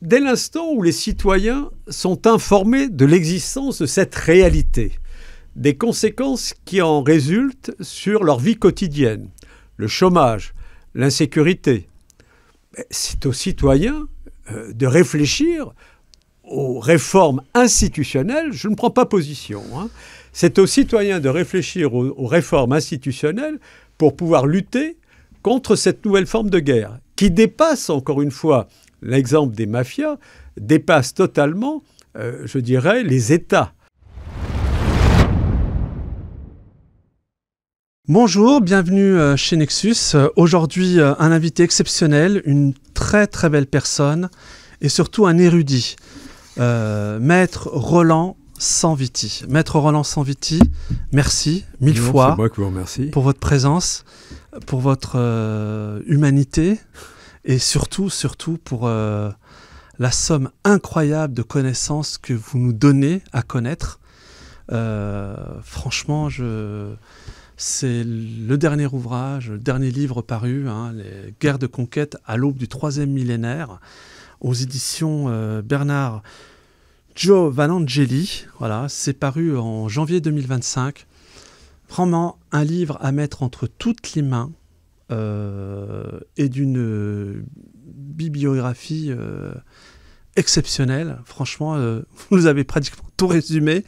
dès l'instant où les citoyens sont informés de l'existence de cette réalité, des conséquences qui en résultent sur leur vie quotidienne, le chômage, l'insécurité, c'est aux citoyens de réfléchir aux réformes institutionnelles. Je ne prends pas position. C'est aux citoyens de réfléchir aux réformes institutionnelles pour pouvoir lutter contre cette nouvelle forme de guerre qui dépasse, encore une fois, l'exemple des mafias, dépasse totalement, je dirais, les États. Bonjour, bienvenue chez Nexus. Aujourd'hui, un invité exceptionnel, une très très belle personne et surtout un érudit, Maître Roland Sanviti. Maître Roland Sanviti, merci mille fois c'est moi qui vous remercie. Pour votre présence, pour votre humanité et surtout pour la somme incroyable de connaissances que vous nous donnez à connaître. Franchement, c'est le dernier ouvrage, le dernier livre paru, Les guerres de conquête à l'aube du 3e millénaire, aux éditions Bernard Giovanangeli. Voilà, c'est paru en janvier 2025. Vraiment un livre à mettre entre toutes les mains et d'une bibliographie exceptionnelle. Franchement, vous nous avez pratiquement tout résumé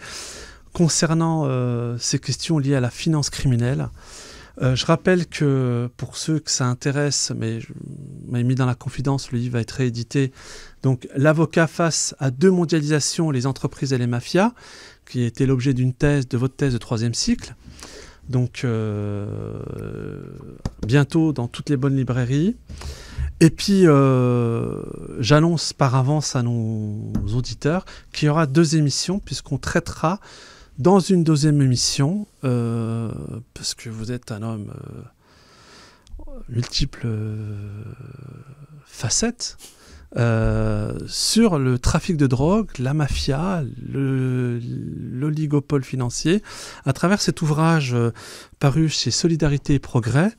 concernant ces questions liées à la finance criminelle. Je rappelle que pour ceux que ça intéresse, mais je m'avais mis dans la confidence, le livre va être réédité. Donc, l'avocat face à deux mondialisations, les entreprises et les mafias, qui était l'objet d'une thèse, de votre thèse de 3e cycle. Donc, bientôt dans toutes les bonnes librairies. Et puis, j'annonce par avance à nos auditeurs qu'il y aura 2 émissions, puisqu'on traitera dans une 2e émission, parce que vous êtes un homme multiples facettes, sur le trafic de drogue, la mafia, l'oligopole financier, à travers cet ouvrage paru chez Solidarité et Progrès.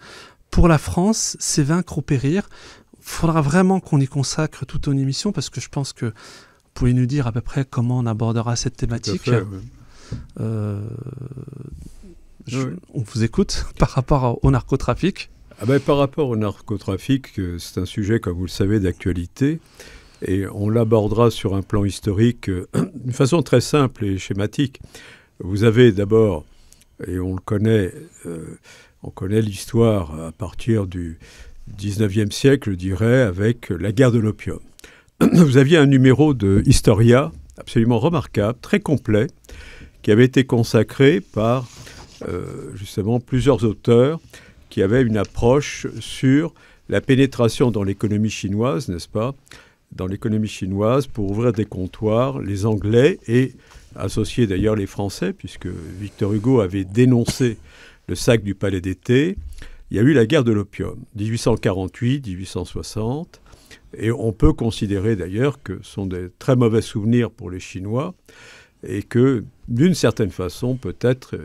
Pour la France, c'est vaincre ou périr. Il faudra vraiment qu'on y consacre toute une émission, parce que je pense que vous pouvez nous dire à peu près comment on abordera cette thématique. Tout à fait, oui. On vous écoute par rapport au narcotrafic. Par rapport au narcotrafic, c'est un sujet, comme vous le savez, d'actualité. Et on l'abordera sur un plan historique d'une façon très simple et schématique. Vous avez d'abord, et on connaît l'histoire à partir du 19e siècle, je dirais, avec la guerre de l'opium. Vous aviez un numéro de Historia absolument remarquable, très complet, qui avait été consacré par justement plusieurs auteurs qui avaient une approche sur la pénétration dans l'économie chinoise, n'est-ce pas ? Dans l'économie chinoise, pour ouvrir des comptoirs, les Anglais et associés d'ailleurs les Français, puisque Victor Hugo avait dénoncé le sac du Palais d'été. Il y a eu la guerre de l'opium, 1848-1860, et on peut considérer d'ailleurs que ce sont des très mauvais souvenirs pour les Chinois, et que, d'une certaine façon, peut-être,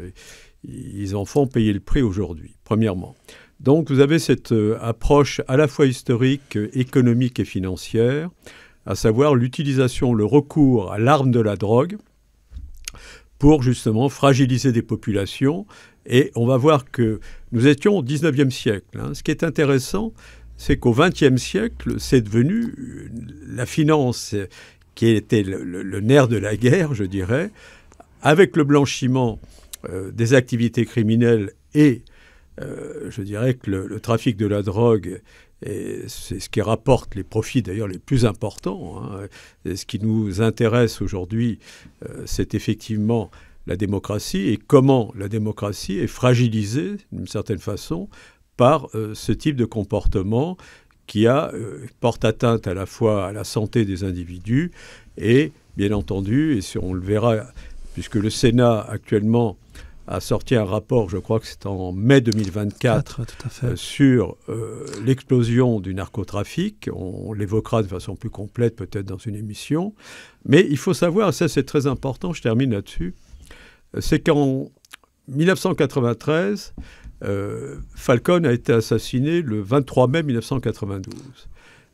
ils en font payer le prix aujourd'hui, premièrement. Donc, vous avez cette approche à la fois historique, économique et financière, à savoir l'utilisation, le recours à l'arme de la drogue pour, justement, fragiliser des populations. Et on va voir que nous étions au 19e siècle. Ce qui est intéressant, c'est qu'au 20e siècle, c'est devenu la finance qui était le nerf de la guerre, je dirais, avec le blanchiment des activités criminelles et, je dirais que le trafic de la drogue, c'est ce qui rapporte les profits d'ailleurs les plus importants. Et ce qui nous intéresse aujourd'hui, c'est effectivement la démocratie et comment la démocratie est fragilisée, d'une certaine façon, par ce type de comportement qui porte atteinte à la fois à la santé des individus et, bien entendu, et on le verra, puisque le Sénat actuellement a sorti un rapport, je crois que c'est en mai 2024, sur l'explosion du narcotrafic. On l'évoquera de façon plus complète peut-être dans une émission. Mais il faut savoir, ça c'est très important, je termine là-dessus, c'est qu'en 1993, Falcone a été assassiné le 23 mai 1992.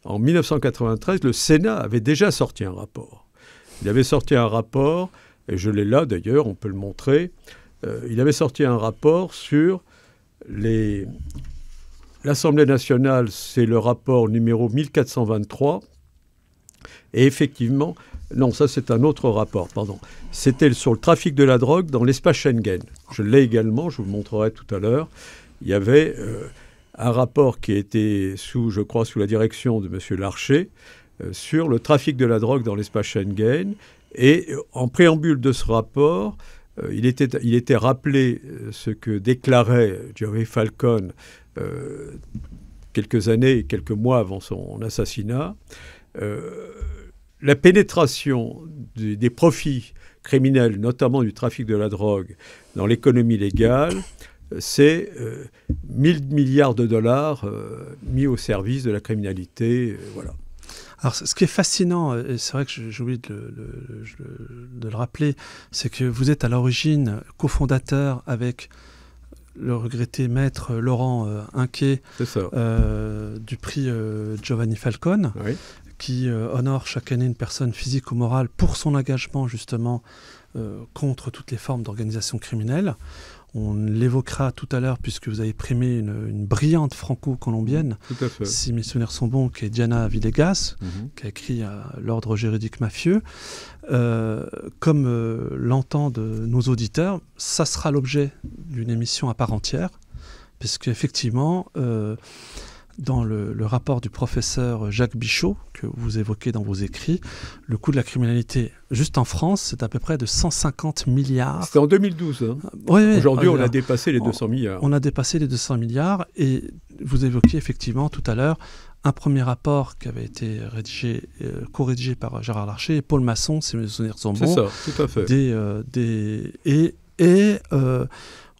en 1993, le Sénat avait déjà sorti un rapport. Il avait sorti un rapport, et je l'ai là d'ailleurs, on peut le montrer. Il avait sorti un rapport sur l'Assemblée nationale, c'est le rapport numéro 1423. Et effectivement, non, ça c'est un autre rapport, pardon. C'était sur le trafic de la drogue dans l'espace Schengen. Je l'ai également, je vous le montrerai tout à l'heure. Il y avait un rapport qui était je crois, sous la direction de M. Larcher, sur le trafic de la drogue dans l'espace Schengen. Et en préambule de ce rapport, il était rappelé ce que déclarait Jerry Falcon quelques mois avant son assassinat. La pénétration des profits criminels, notamment du trafic de la drogue, dans l'économie légale, c'est 1000 milliards de dollars mis au service de la criminalité. Voilà. Alors, ce qui est fascinant, et c'est vrai que j'ai oublié de le rappeler, c'est que vous êtes à l'origine cofondateur avec le regretté maître Laurent Hinquet du prix Giovanni Falcone, oui, qui honore chaque année une personne physique ou morale pour son engagement justement contre toutes les formes d'organisation criminelle. On l'évoquera tout à l'heure puisque vous avez primé une brillante franco-colombienne, si mes souvenirs sont bons, qui est Diana Villegas, qui a écrit l'ordre juridique mafieux. Comme l'entendent nos auditeurs, ça sera l'objet d'une émission à part entière, puisque effectivement, dans le rapport du professeur Jacques Bichot, que vous évoquez dans vos écrits, le coût de la criminalité, juste en France, c'est à peu près de 150 milliards. C'était en 2012. Hein. Oui, aujourd'hui, on a dépassé les 200 milliards. On a dépassé les 200 milliards. Et vous évoquiez effectivement tout à l'heure un premier rapport qui avait été co-rédigé par Gérard Larcher et Paul Masson, si mes souvenirs sont bons. C'est ça, tout à fait.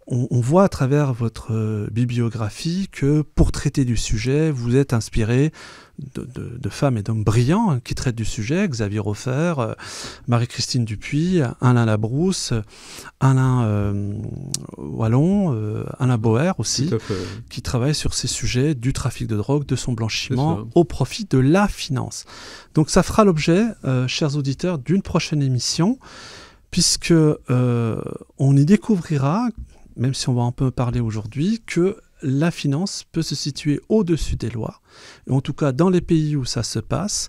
On voit à travers votre bibliographie que pour traiter du sujet, vous êtes inspiré de femmes et d'hommes brillants qui traitent du sujet, Xavier Hofer, Marie-Christine Dupuis, Alain Labrousse, Alain Wallon, Alain Boer aussi, qui travaillent sur ces sujets du trafic de drogue, de son blanchiment, au profit de la finance. Donc ça fera l'objet, chers auditeurs, d'une prochaine émission, puisque on y découvrira, même si on va un peu parler aujourd'hui, que la finance peut se situer au-dessus des lois. Et en tout cas, dans les pays où ça se passe,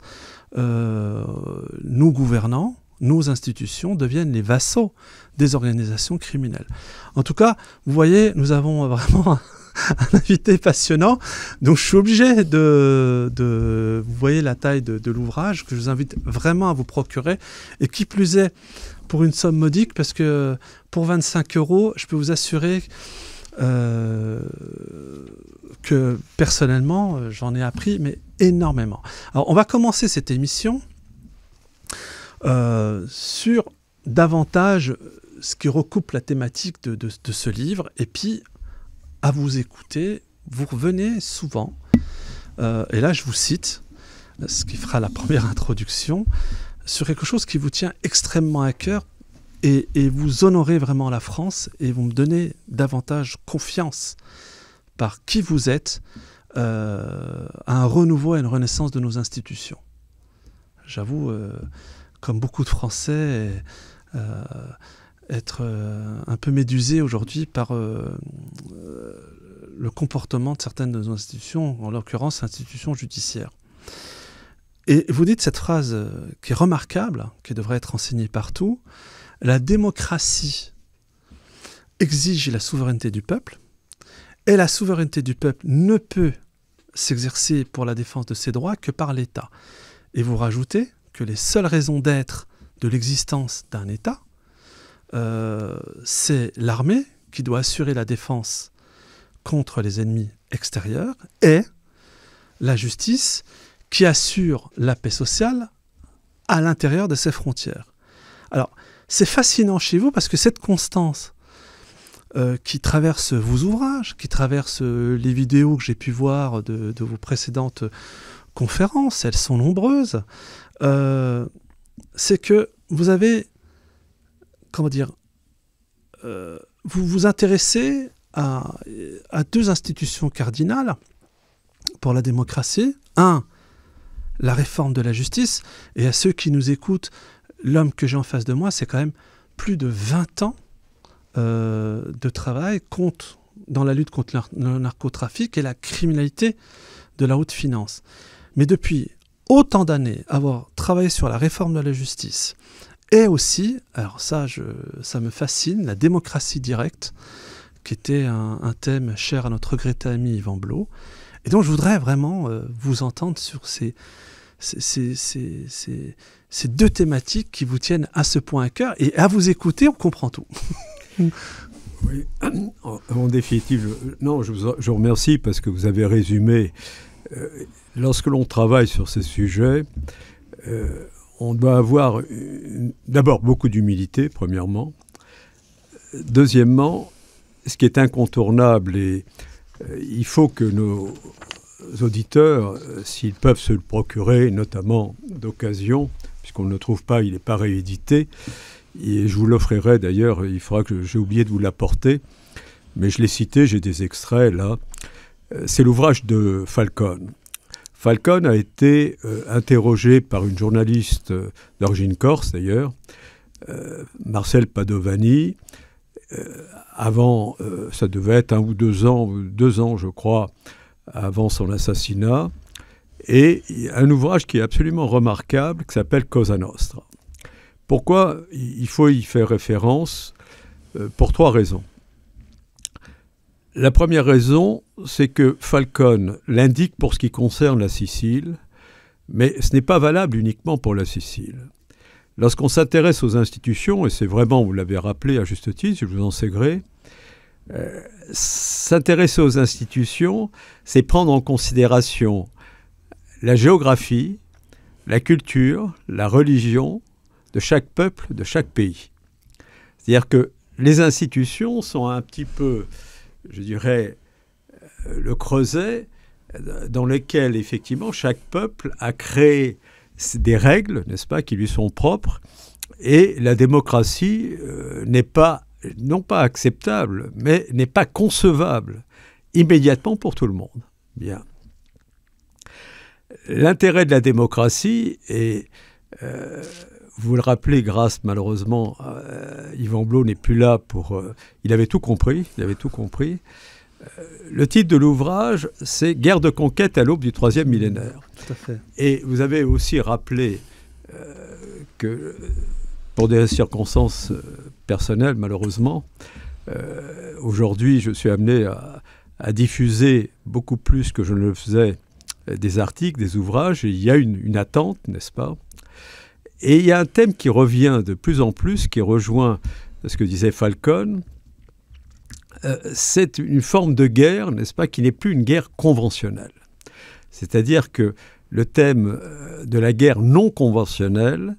nos gouvernants, nos institutions deviennent les vassaux des organisations criminelles. En tout cas, vous voyez, nous avons vraiment un invité passionnant. Donc, je suis obligé de vous voyez la taille de l'ouvrage que je vous invite vraiment à vous procurer. Et qui plus est, pour une somme modique, parce que pour 25 €, je peux vous assurer que personnellement, j'en ai appris, mais énormément. Alors, on va commencer cette émission sur davantage ce qui recoupe la thématique de ce livre. Et puis, à vous écouter, vous revenez souvent, et là je vous cite, ce qui fera la première introduction, sur quelque chose qui vous tient extrêmement à cœur, et vous honorez vraiment la France, et vous me donnez davantage confiance par qui vous êtes, à un renouveau et une renaissance de nos institutions. J'avoue, comme beaucoup de Français, être un peu médusé aujourd'hui par le comportement de certaines de nos institutions, en l'occurrence institutions judiciaires. Et vous dites cette phrase qui est remarquable, qui devrait être enseignée partout: la démocratie exige la souveraineté du peuple, et la souveraineté du peuple ne peut s'exercer pour la défense de ses droits que par l'État. Et vous rajoutez que les seules raisons d'être de l'existence d'un État, c'est l'armée qui doit assurer la défense contre les ennemis extérieurs, et la justice qui assure la paix sociale à l'intérieur de ses frontières. Alors, c'est fascinant chez vous parce que cette constance qui traverse vos ouvrages, qui traverse les vidéos que j'ai pu voir de vos précédentes conférences, elles sont nombreuses, c'est que vous avez, comment dire, vous vous intéressez à deux institutions cardinales pour la démocratie. Un, la réforme de la justice. Et à ceux qui nous écoutent, l'homme que j'ai en face de moi, c'est quand même plus de 20 ans de travail dans la lutte contre le narcotrafic et la criminalité de la haute finance. Mais depuis autant d'années, avoir travaillé sur la réforme de la justice et aussi, alors ça me fascine, la démocratie directe, qui était un thème cher à notre regretté ami Yvan Blot. Et donc je voudrais vraiment vous entendre sur ces deux thématiques qui vous tiennent à ce point à cœur. Et à vous écouter, on comprend tout. Oui, en définitive, je vous remercie parce que vous avez résumé. Lorsque l'on travaille sur ces sujets, on doit avoir d'abord beaucoup d'humilité, premièrement. Deuxièmement, ce qui est incontournable, et il faut que nos auditeurs, s'ils peuvent se le procurer, notamment d'occasion, puisqu'on ne le trouve pas, il n'est pas réédité, et je vous l'offrirai d'ailleurs, il faudra que j'ai oublié de vous l'apporter, mais je l'ai cité, j'ai des extraits là. C'est l'ouvrage de Falcone. Falcone a été interrogé par une journaliste d'origine corse d'ailleurs, Marcel Padovani, avant, ça devait être 1 ou 2 ans, 2 ans je crois, avant son assassinat, et un ouvrage qui est absolument remarquable, qui s'appelle Cosa Nostra. Pourquoi il faut y faire référence? Pour 3 raisons. La première raison, c'est que Falcone l'indique pour ce qui concerne la Sicile, mais ce n'est pas valable uniquement pour la Sicile. Lorsqu'on s'intéresse aux institutions, et c'est vraiment, vous l'avez rappelé à juste titre, je vous en sais gré, s'intéresser aux institutions, c'est prendre en considération la géographie, la culture, la religion de chaque peuple, de chaque pays. C'est-à-dire que les institutions sont un petit peu, je dirais, le creuset dans lequel, effectivement, chaque peuple a créé des règles, n'est-ce pas, qui lui sont propres, et la démocratie n'est pas, non pas acceptable, mais n'est pas concevable immédiatement pour tout le monde. Bien. L'intérêt de la démocratie, et vous le rappelez, grâce malheureusement, Yvan Blot n'est plus là pour... il avait tout compris, le titre de l'ouvrage, c'est « Guerre de conquête à l'aube du 3e millénaire ». Tout à fait. Et vous avez aussi rappelé que, pour des circonstances personnelles, malheureusement, aujourd'hui, je suis amené à diffuser beaucoup plus que je ne le faisais des articles, des ouvrages, et il y a une attente, n'est-ce pas? Et il y a un thème qui revient de plus en plus, qui rejoint ce que disait Falcone. C'est une forme de guerre, n'est-ce pas, qui n'est plus une guerre conventionnelle. C'est-à-dire que le thème de la guerre non conventionnelle,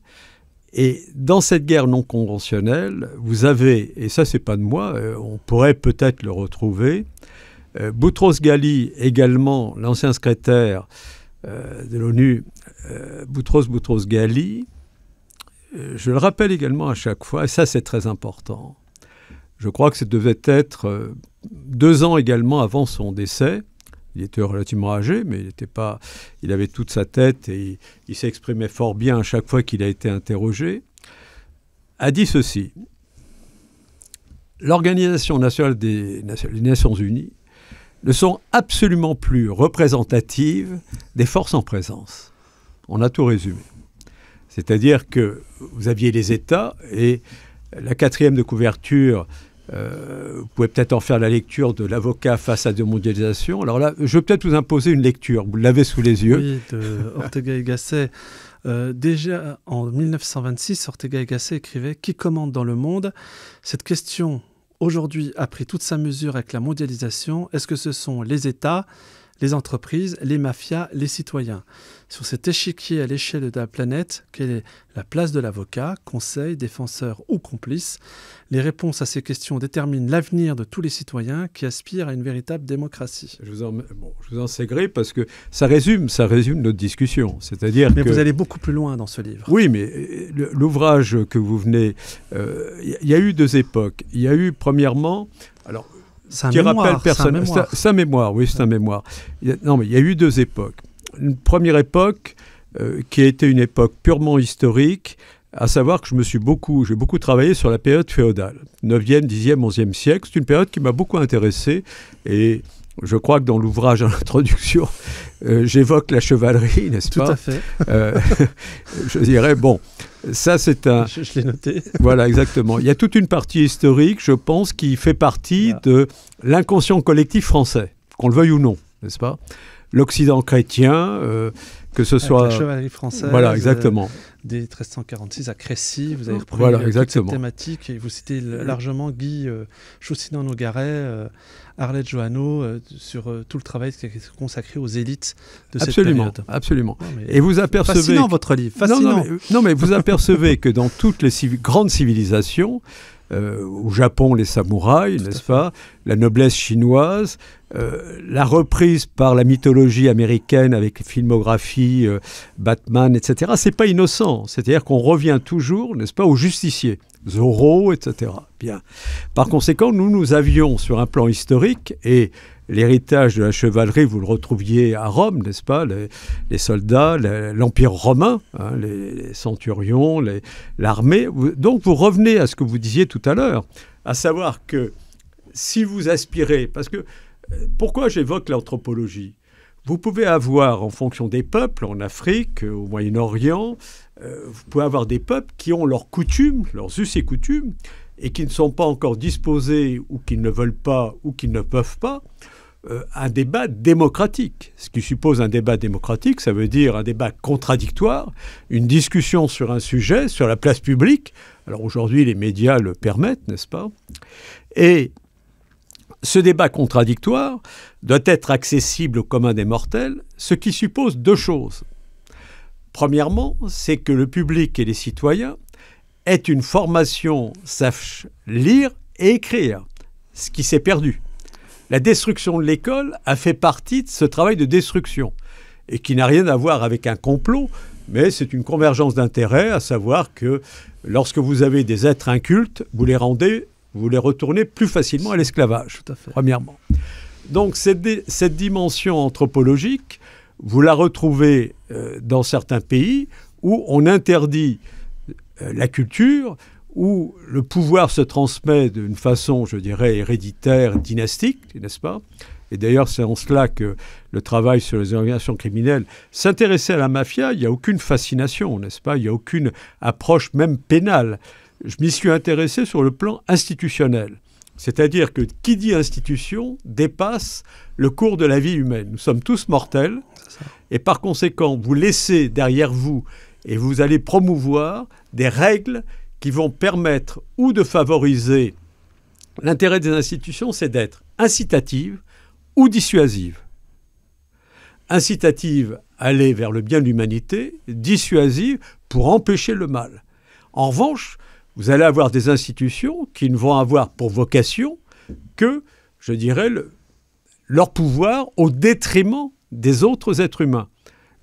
et dans cette guerre non conventionnelle, vous avez, et ça c'est pas de moi, on pourrait peut-être le retrouver, Boutros-Ghali, également l'ancien secrétaire de l'ONU, Boutros-Ghali, je le rappelle également à chaque fois, et ça c'est très important. Je crois que ça devait être 2 ans également avant son décès. Il était relativement âgé, mais il avait toute sa tête et il s'exprimait fort bien à chaque fois qu'il a été interrogé. A dit ceci: l'Organisation nationale des Nations Unies ne sont absolument plus représentatives des forces en présence. On a tout résumé. C'est-à-dire que vous aviez les États et la 4e de couverture, vous pouvez peut-être en faire la lecture de l'avocat face à la démondialisation. Alors là, je vais peut-être vous imposer une lecture. Vous l'avez sous les yeux. Oui, de Ortega y Gasset. Déjà en 1926, Ortega y Gasset écrivait « Qui commande dans le monde ?» Cette question, aujourd'hui, a pris toute sa mesure avec la mondialisation. Est-ce que ce sont les États, les entreprises, les mafias, les citoyens? Sur cet échiquier à l'échelle de la planète, quelle est la place de l'avocat, conseil, défenseur ou complice? Les réponses à ces questions déterminent l'avenir de tous les citoyens qui aspirent à une véritable démocratie. Je vous en sais gré parce que ça résume notre discussion. C'est-à-dire mais vous allez beaucoup plus loin dans ce livre. Oui, mais l'ouvrage que vous venez... Il y a eu 2 époques. Il y a eu, premièrement... Alors, c'est un mémoire. C'est un mémoire, oui, c'est un mémoire. Non, mais il y a eu 2 époques. Une première époque, qui a été une époque purement historique, à savoir que j'ai beaucoup travaillé sur la période féodale, 9e, 10e, 11e siècle. C'est une période qui m'a beaucoup intéressé et je crois que dans l'ouvrage en introduction, j'évoque la chevalerie, n'est-ce pas? Tout à fait. Je dirais, bon, ça c'est un... Je l'ai noté. Voilà, exactement. Il y a toute une partie historique, je pense, qui fait partie de l'inconscient collectif français, qu'on le veuille ou non, n'est-ce pas? L'Occident chrétien, que ce soit... la chevalerie française. Voilà, exactement. Dès 1346 à Crécy, vous avez repris toute cette thématique et vous citez largement Guy Chaussy-Nogaret, Arlette Johanneau sur tout le travail qui est consacré aux élites de cette période. Absolument. Et vous apercevez... Fascinant votre livre, fascinant. Non, mais vous apercevez que dans toutes les grandes civilisations, au Japon, les samouraïs, n'est-ce pas, la noblesse chinoise, la reprise par la mythologie américaine avec les filmographies, Batman, etc., c'est pas innocent. C'est-à-dire qu'on revient toujours, n'est-ce pas, aux justiciers, Zorro, etc. Bien. Par conséquent, nous avions sur un plan historique, et l'héritage de la chevalerie, vous le retrouviez à Rome, n'est-ce pas, les soldats, l'Empire romain, hein, les centurions, l'armée. Donc vous revenez à ce que vous disiez tout à l'heure, à savoir que si vous aspirez, parce que pourquoi j'évoque l'anthropologie? Vous pouvez avoir, en fonction des peuples, en Afrique, au Moyen-Orient, vous pouvez avoir des peuples qui ont leurs coutumes, leurs us et coutumes, et qui ne sont pas encore disposés, ou qui ne veulent pas, ou qui ne peuvent pas, un débat démocratique. Ce qui suppose un débat démocratique, ça veut dire un débat contradictoire, une discussion sur un sujet, sur la place publique. Alors aujourd'hui, les médias le permettent, n'est-ce pas? Et ce débat contradictoire doit être accessible au commun des mortels, ce qui suppose deux choses. Premièrement, c'est que le public et les citoyens aient une formation, sachent lire et écrire, ce qui s'est perdu. La destruction de l'école a fait partie de ce travail de destruction et qui n'a rien à voir avec un complot, mais c'est une convergence d'intérêts, à savoir que lorsque vous avez des êtres incultes, vous les retournez plus facilement à l'esclavage, premièrement. Donc cette dimension anthropologique, vous la retrouvez dans certains pays où on interdit la culture, où le pouvoir se transmet d'une façon, je dirais, héréditaire, dynastique, n'est-ce pas? Et d'ailleurs, c'est en cela que le travail sur les organisations criminelles, s'intéresser à la mafia, il n'y a aucune fascination, n'est-ce pas? Il n'y a aucune approche même pénale. Je m'y suis intéressé sur le plan institutionnel. C'est-à-dire que qui dit institution dépasse le cours de la vie humaine. Nous sommes tous mortels et par conséquent, vous laissez derrière vous et vous allez promouvoir des règles qui vont permettre ou de favoriser. L'intérêt des institutions, c'est d'être incitative ou dissuasive. Incitative, aller vers le bien de l'humanité, dissuasive, pour empêcher le mal. En revanche, vous allez avoir des institutions qui ne vont avoir pour vocation que, je dirais, leur pouvoir au détriment des autres êtres humains.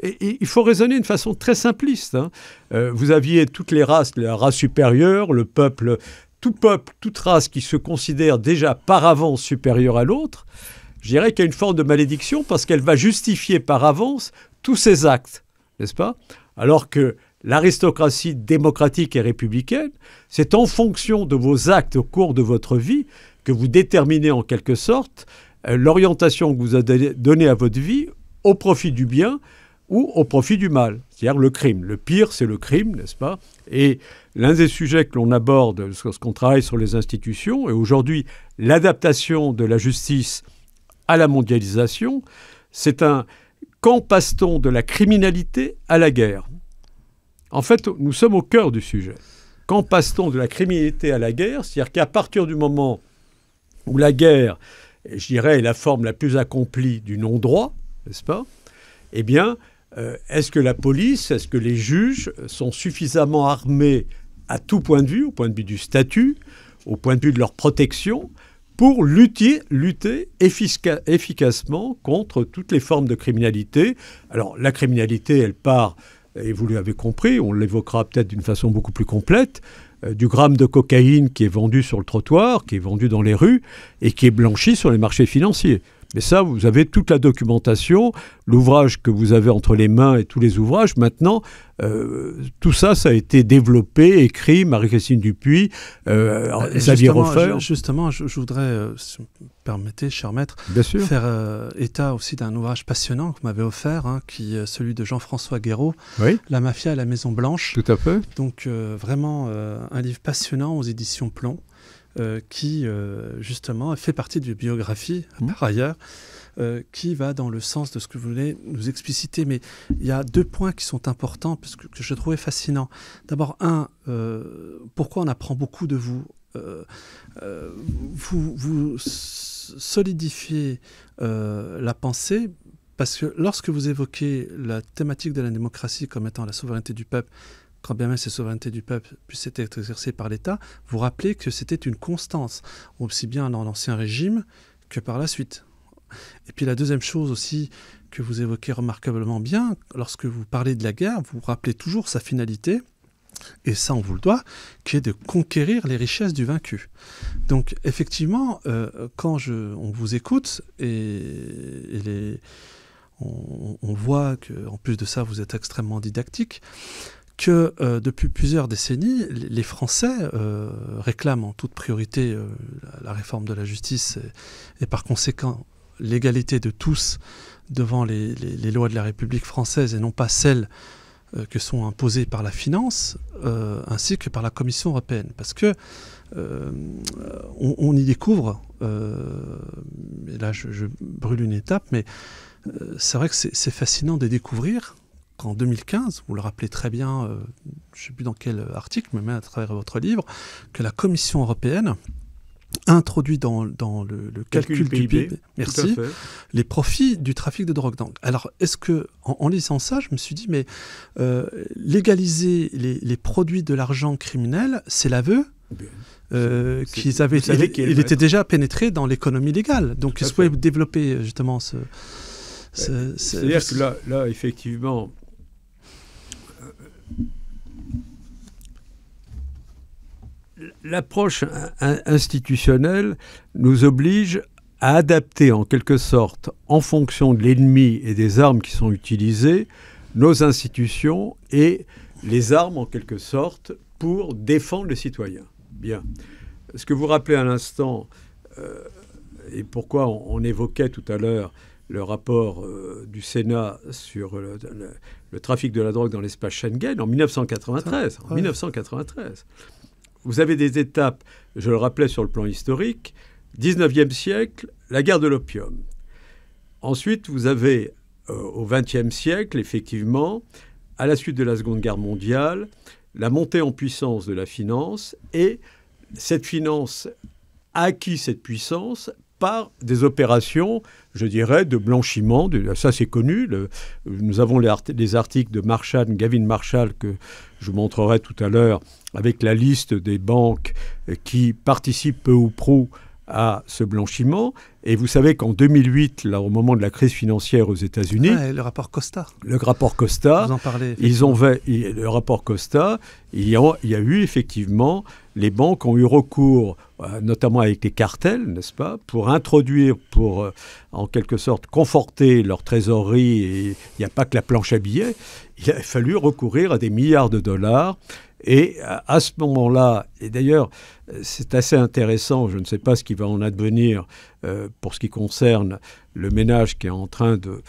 Et il faut raisonner d'une façon très simpliste. Hein. Vous aviez toutes les races, la race supérieure, le peuple, toute race qui se considère déjà par avance supérieure à l'autre, je dirais qu'il y a une forme de malédiction parce qu'elle va justifier par avance tous ses actes, n'est-ce pas? Alors que l'aristocratie démocratique et républicaine, c'est en fonction de vos actes au cours de votre vie que vous déterminez en quelque sorte l'orientation que vous avez donnée à votre vie au profit du bien ou au profit du mal, c'est-à-dire le crime. Le pire, c'est le crime, n'est-ce pas? Et l'un des sujets que l'on aborde lorsqu'on travaille sur les institutions, et aujourd'hui l'adaptation de la justice à la mondialisation, c'est quand passe-t-on de la criminalité à la guerre? En fait, nous sommes au cœur du sujet. Quand passe-t-on de la criminalité à la guerre? C'est-à-dire qu'à partir du moment où la guerre, je dirais, est la forme la plus accomplie du non-droit, n'est-ce pas? Eh bien, est-ce que la police, est-ce que les juges sont suffisamment armés à tout point de vue, au point de vue du statut, au point de vue de leur protection, pour lutter efficacement contre toutes les formes de criminalité? Alors, la criminalité, elle part, et vous l'avez compris, on l'évoquera peut-être d'une façon beaucoup plus complète, du gramme de cocaïne qui est vendu sur le trottoir, qui est vendu dans les rues, et qui est blanchi sur les marchés financiers. Mais ça, vous avez toute la documentation, l'ouvrage que vous avez entre les mains et tous les ouvrages. Maintenant, tout ça, ça a été développé, écrit, Marie-Christine Dupuis, Xavier Hofer. Justement, je voudrais, si vous me permettez, cher maître, faire état aussi d'un ouvrage passionnant que vous m'avez offert, qui est celui de Jean-François Guéraud, oui. La mafia à la Maison Blanche. Tout à fait. Donc vraiment un livre passionnant aux éditions Plomb, qui justement fait partie de biographie, par ailleurs, qui va dans le sens de ce que vous voulez nous expliciter. Mais il y a 2 points qui sont importants, parce que je trouvais fascinants. D'abord, pourquoi on apprend beaucoup de vous. Vous solidifiez la pensée, parce que lorsque vous évoquez la thématique de la démocratie comme étant la souveraineté du peuple, quand bien même cette souveraineté du peuple puisse être exercée par l'État, vous rappelez que c'était une constance, aussi bien dans l'Ancien Régime que par la suite. Et puis la deuxième chose aussi que vous évoquez remarquablement bien, lorsque vous parlez de la guerre, vous rappelez toujours sa finalité, et ça on vous le doit, qui est de conquérir les richesses du vaincu. Donc effectivement, quand on vous écoute, on voit qu'en plus de ça, vous êtes extrêmement didactique, que depuis plusieurs décennies, les Français réclament en toute priorité la réforme de la justice et par conséquent l'égalité de tous devant les lois de la République française et non pas celles que sont imposées par la finance ainsi que par la Commission européenne. Parce que on y découvre, et là je brûle une étape, mais c'est vrai que c'est fascinant de découvrir qu'en 2015, vous le rappelez très bien, je ne sais plus dans quel article, mais même à travers votre livre, que la Commission européenne a introduit dans le calcul du PIB, merci, les profits du trafic de drogue. Donc, alors, est-ce que, en lisant ça, je me suis dit, mais légaliser les produits de l'argent criminel, c'est l'aveu il était déjà pénétré dans l'économie légale. Donc, est-ce que vous pouvez développer justement c'est-à-dire que là, effectivement, l'approche institutionnelle nous oblige à adapter en quelque sorte, en fonction de l'ennemi et des armes qui sont utilisées, nos institutions et les armes en quelque sorte pour défendre les citoyens. Bien. Ce que vous rappelez à l'instant, et pourquoi on évoquait tout à l'heure le rapport du Sénat sur le trafic de la drogue dans l'espace Schengen en 1993. En 1993. Vous avez des étapes, je le rappelais sur le plan historique, 19e siècle, la guerre de l'opium. Ensuite, vous avez au 20e siècle, effectivement, à la suite de la Seconde Guerre mondiale, la montée en puissance de la finance, et cette finance a acquis cette puissance par des opérations, je dirais, de blanchiment. Ça, c'est connu. Nous avons les articles de Marshall, Gavin Marshall, que je vous montrerai tout à l'heure, avec la liste des banques qui participent peu ou prou à ce blanchiment. Et vous savez qu'en 2008, là, au moment de la crise financière aux États-Unis... le rapport Costa. Le rapport Costa. Vous en parlez. Le rapport Costa, il y a eu effectivement... Les banques ont eu recours, notamment avec les cartels, n'est-ce pas, pour introduire, pour en quelque sorte conforter leur trésorerie. Et il n'y a pas que la planche à billets. Il a fallu recourir à des milliards de dollars. Et à ce moment-là, et d'ailleurs, c'est assez intéressant, je ne sais pas ce qui va en advenir pour ce qui concerne le ménage qui est en train de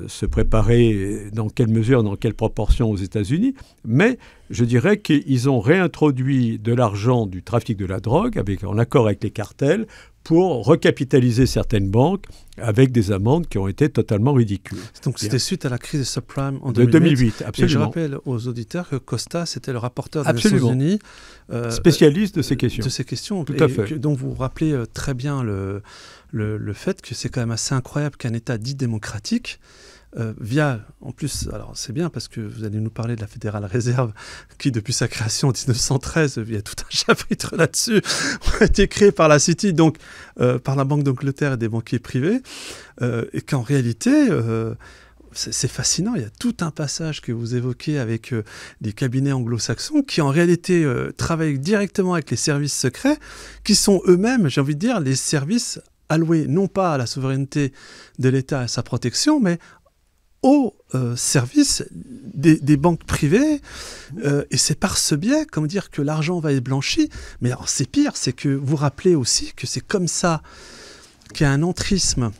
se préparer, dans quelle mesure, dans quelle proportion aux États-Unis, mais je dirais qu'ils ont réintroduit de l'argent du trafic de la drogue en accord avec les cartels pour recapitaliser certaines banques avec des amendes qui ont été totalement ridicules. Donc c'était suite à la crise des subprimes en 2008. Absolument. Et je rappelle aux auditeurs que Costa, c'était le rapporteur des Nations Unies. Spécialiste de ces questions. De ces questions. Tout à fait. Donc vous rappelez très bien le fait que c'est quand même assez incroyable qu'un État dit démocratique, en plus, alors c'est bien parce que vous allez nous parler de la Fédérale Réserve qui, depuis sa création en 1913, il y a tout un chapitre là-dessus, a été créé par la City, donc par la Banque d'Angleterre et des banquiers privés, et qu'en réalité... c'est fascinant, il y a tout un passage que vous évoquez avec des cabinets anglo-saxons qui en réalité travaillent directement avec les services secrets, qui sont eux-mêmes, j'ai envie de dire, les services alloués non pas à la souveraineté de l'État et à sa protection, mais au service des banques privées, et c'est par ce biais, comme dire que l'argent va être blanchi. Mais alors c'est pire, c'est que vous rappelez aussi que c'est comme ça qu'il y a un entrisme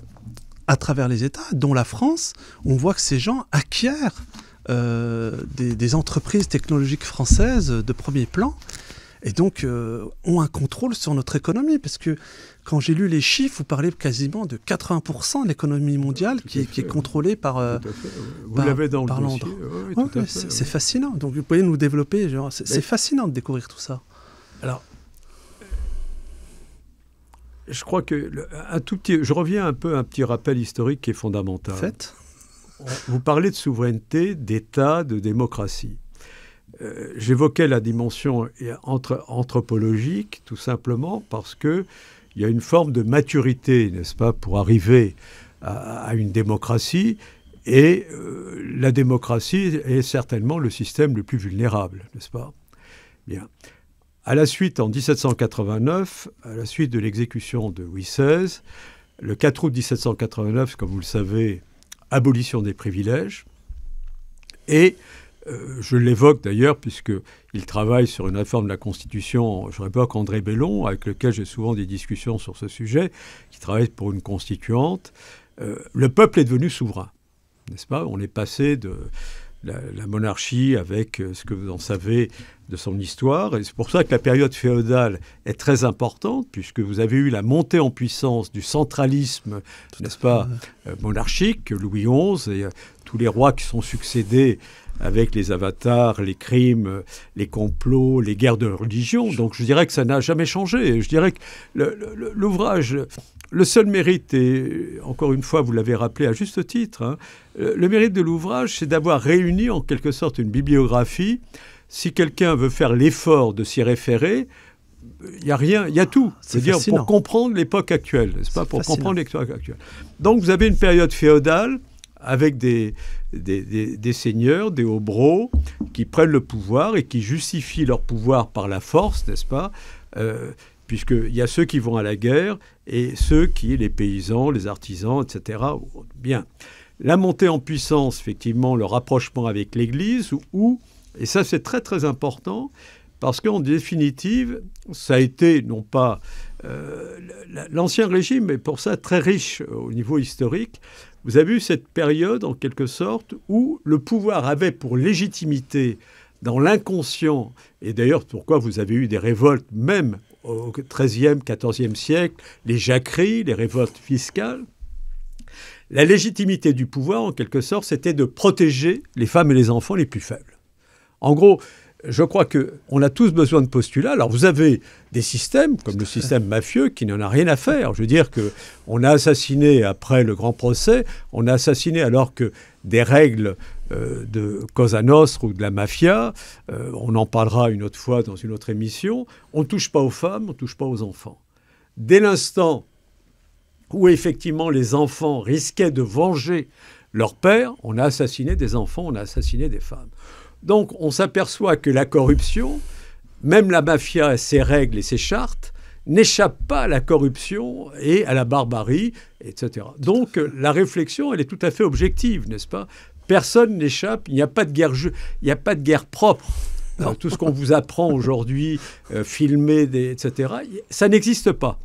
à travers les États, dont la France. On voit que ces gens acquièrent des entreprises technologiques françaises de premier plan, et donc ont un contrôle sur notre économie, parce que quand j'ai lu les chiffres, vous parlez quasiment de 80% de l'économie mondiale qui est contrôlée par vous l'avez dans le dossier. Oui, c'est fascinant. Donc vous pouvez nous développer. C'est fascinant de découvrir tout ça. Alors, je crois que je reviens un peu à un petit rappel historique qui est fondamental. Faites. Vous parlez de souveraineté, d'État, de démocratie. J'évoquais la dimension anthropologique, tout simplement parce qu'il y a une forme de maturité, n'est-ce pas, pour arriver à une démocratie. Et la démocratie est certainement le système le plus vulnérable, n'est-ce pas? Bien. À la suite, en 1789, à la suite de l'exécution de Louis XVI, le 4 août 1789, comme vous le savez, abolition des privilèges. Et je l'évoque d'ailleurs, puisqu'il travaille sur une réforme de la Constitution, je l'évoque André Bellon, avec lequel j'ai souvent des discussions sur ce sujet, qui travaille pour une constituante. Le peuple est devenu souverain, n'est-ce pas? On est passé de la monarchie avec ce que vous en savez de son histoire. Et c'est pour ça que la période féodale est très importante, puisque vous avez eu la montée en puissance du centralisme, n'est-ce pas, monarchique, Louis XI, et tous les rois qui sont succédés avec les avatars, les crimes, les complots, les guerres de religion. Donc je dirais que ça n'a jamais changé. Je dirais que l'ouvrage, le seul mérite, et encore une fois, vous l'avez rappelé à juste titre, hein, le mérite de l'ouvrage, c'est d'avoir réuni en quelque sorte une bibliographie. Si quelqu'un veut faire l'effort de s'y référer, il y a rien, il y a tout. C'est-à-dire pour comprendre l'époque actuelle, n'est-ce pas? Pour comprendre l'époque actuelle. Donc vous avez une période féodale avec des seigneurs, des hobereaux qui prennent le pouvoir et qui justifient leur pouvoir par la force, n'est-ce pas? Puisqu'il y a ceux qui vont à la guerre et ceux qui, les paysans, les artisans, etc. Bien. La montée en puissance, effectivement, le rapprochement avec l'Église, et ça c'est très très important, parce qu'en définitive, ça a été, non pas l'ancien régime, mais pour ça très riche au niveau historique. Vous avez eu cette période, en quelque sorte, où le pouvoir avait pour légitimité, dans l'inconscient, et d'ailleurs pourquoi vous avez eu des révoltes, même au XIIIe, XIVe siècle, les jacqueries, les révoltes fiscales, la légitimité du pouvoir, en quelque sorte, c'était de protéger les femmes et les enfants les plus faibles. En gros, je crois qu'on a tous besoin de postulats. Alors, vous avez des systèmes, comme le système mafieux, qui n'en a rien à faire. Je veux dire qu'on a assassiné, après le grand procès, on a assassiné alors que des règles de Cosa Nostra ou de la mafia, on en parlera une autre fois dans une autre émission, on ne touche pas aux femmes, on ne touche pas aux enfants. Dès l'instant où, effectivement, les enfants risquaient de venger leur père, on a assassiné des enfants, on a assassiné des femmes. Donc, on s'aperçoit que la corruption, même la mafia, ses règles et ses chartes, n'échappent pas à la corruption et à la barbarie, etc. Donc, la réflexion, elle est tout à fait objective, n'est-ce pas? Personne n'échappe, il n'y a pas de guerre propre. Tout ce qu'on vous apprend aujourd'hui, filmer, etc., ça n'existe pas.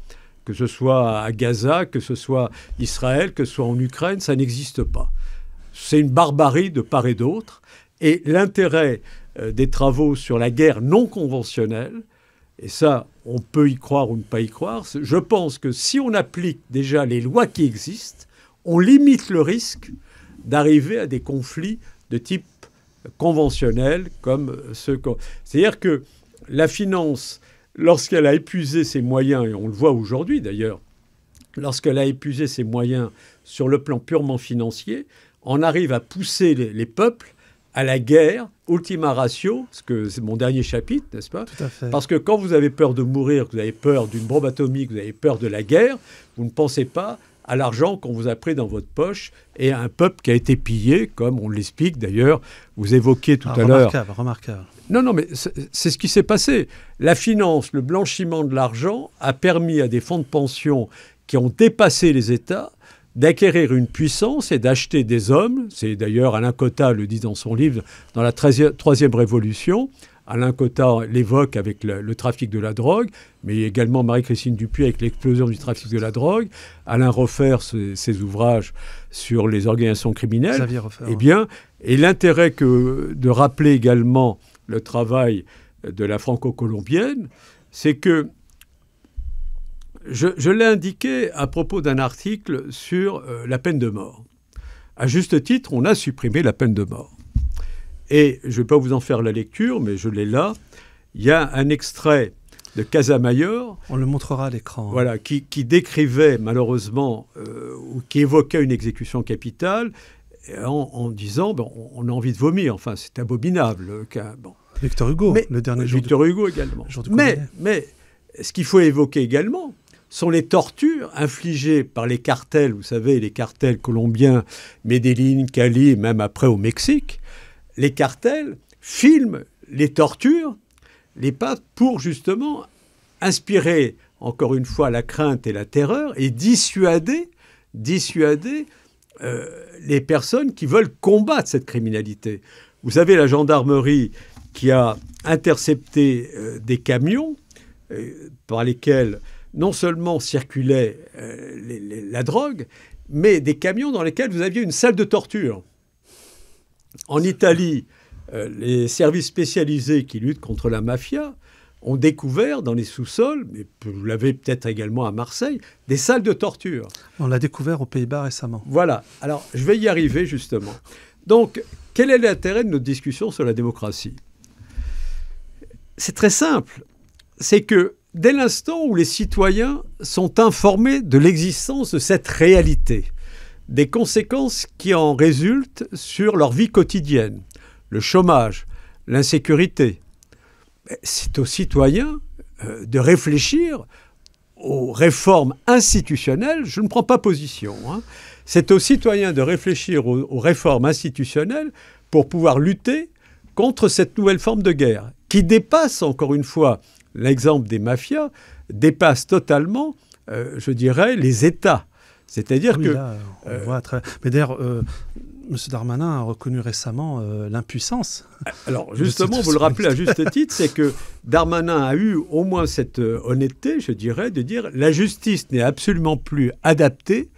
Que ce soit à Gaza, que ce soit Israël, que ce soit en Ukraine, ça n'existe pas. C'est une barbarie de part et d'autre. Et l'intérêt des travaux sur la guerre non conventionnelle, et ça, on peut y croire ou ne pas y croire, je pense que si on applique déjà les lois qui existent, on limite le risque d'arriver à des conflits de type conventionnel comme ceux... C'est-à-dire que la finance, lorsqu'elle a épuisé ses moyens, et on le voit aujourd'hui d'ailleurs, lorsqu'elle a épuisé ses moyens sur le plan purement financier, on arrive à pousser les peuples à la guerre, ultima ratio, parce que c'est mon dernier chapitre, n'est-ce pas? Tout à fait. Parce que quand vous avez peur de mourir, que vous avez peur d'une bombe atomique, vous avez peur de la guerre, vous ne pensez pas à l'argent qu'on vous a pris dans votre poche et à un peuple qui a été pillé, comme on l'explique d'ailleurs. Vous évoquiez tout à l'heure... Remarquable. Non, mais c'est ce qui s'est passé. La finance, le blanchiment de l'argent a permis à des fonds de pension qui ont dépassé les États, d'acquérir une puissance et d'acheter des hommes. C'est d'ailleurs Alain Cotta le dit dans son livre, dans la troisième révolution. Alain Cotta l'évoque avec le trafic de la drogue, mais également Marie-Christine Dupuis avec l'explosion du trafic de la drogue. Alain Roffer, ses ouvrages sur les organisations criminelles. Xavier Roffer. Eh bien, et l'intérêt de rappeler également le travail de la franco-colombienne, c'est que je l'ai indiqué à propos d'un article sur la peine de mort. À juste titre, on a supprimé la peine de mort. Et je ne vais pas vous en faire la lecture, mais je l'ai là. Il y a un extrait de Casamayor. On le montrera à l'écran. Voilà, qui décrivait malheureusement, ou qui évoquait une exécution capitale en disant on a envie de vomir. Enfin, c'est abominable. Bon. Victor Hugo, le dernier jour. Victor Hugo également. Mais ce qu'il faut évoquer également sont les tortures infligées par les cartels, vous savez, les cartels colombiens, Medellín, Cali, et même après au Mexique. Les cartels filment les tortures, les pattes, pour justement inspirer, encore une fois, la crainte et la terreur et dissuader les personnes qui veulent combattre cette criminalité. Vous savez, la gendarmerie qui a intercepté des camions par lesquels non seulement circulait la drogue, mais des camions dans lesquels vous aviez une salle de torture. En Italie, les services spécialisés qui luttent contre la mafia ont découvert dans les sous-sols, mais vous l'avez peut-être également à Marseille, des salles de torture. On l'a découvert aux Pays-Bas récemment. Voilà. Alors, je vais y arriver justement. Donc, quel est l'intérêt de notre discussion sur la démocratie ? C'est très simple. C'est que dès l'instant où les citoyens sont informés de l'existence de cette réalité, des conséquences qui en résultent sur leur vie quotidienne, le chômage, l'insécurité, c'est aux citoyens de réfléchir aux réformes institutionnelles. Je ne prends pas position. C'est aux citoyens de réfléchir aux réformes institutionnelles pour pouvoir lutter contre cette nouvelle forme de guerre qui dépasse, encore une fois, l'exemple des mafias, dépasse totalement, je dirais, les États. C'est-à-dire que... Là, on voit très... Mais d'ailleurs, M. Darmanin a reconnu récemment l'impuissance. Alors, justement, vous le rappelez à juste titre, c'est que Darmanin a eu au moins cette honnêteté, je dirais, de dire la justice n'est absolument plus adaptée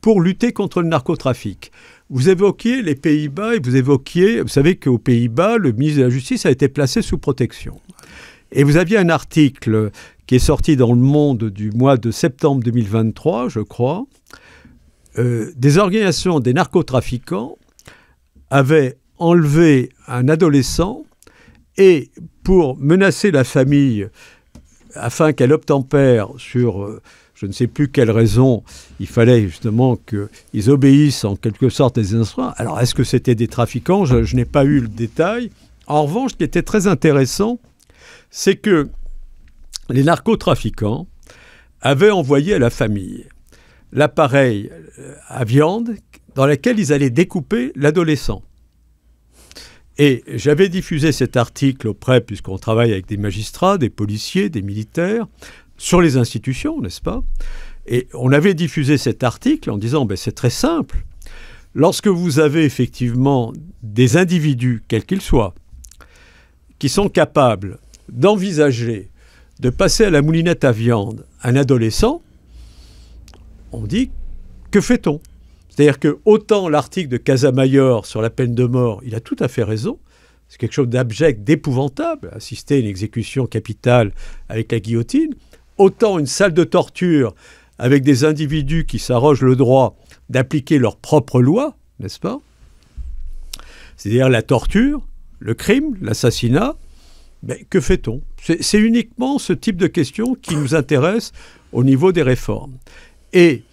pour lutter contre le narcotrafic. Vous évoquiez les Pays-Bas et vous savez qu'aux Pays-Bas, le ministre de la Justice a été placé sous protection. Et vous aviez un article qui est sorti dans Le Monde du mois de septembre 2023, je crois. Des organisations des narcotrafiquants avaient enlevé un adolescent et pour menacer la famille afin qu'elle obtempère sur je ne sais plus quelle raison, il fallait justement qu'ils obéissent en quelque sorte des instruments. Alors est-ce que c'était des trafiquants ? Je n'ai pas eu le détail. En revanche, ce qui était très intéressant, c'est que les narcotrafiquants avaient envoyé à la famille l'appareil à viande dans lequel ils allaient découper l'adolescent. Et j'avais diffusé cet article auprès, puisqu'on travaille avec des magistrats, des policiers, des militaires, sur les institutions, n'est-ce pas ? Et on avait diffusé cet article en disant c'est très simple. Lorsque vous avez effectivement des individus, quels qu'ils soient, qui sont capables d'envisager de passer à la moulinette à viande un adolescent, on dit, que fait-on ? C'est-à-dire que autant l'article de Casamayor sur la peine de mort, il a tout à fait raison, c'est quelque chose d'abject, d'épouvantable, assister à une exécution capitale avec la guillotine, autant une salle de torture avec des individus qui s'arrogent le droit d'appliquer leurs propres lois, n'est-ce pas ? C'est-à-dire la torture, le crime, l'assassinat, que fait-on ? C'est uniquement ce type de questions qui nous intéresse au niveau des réformes. Et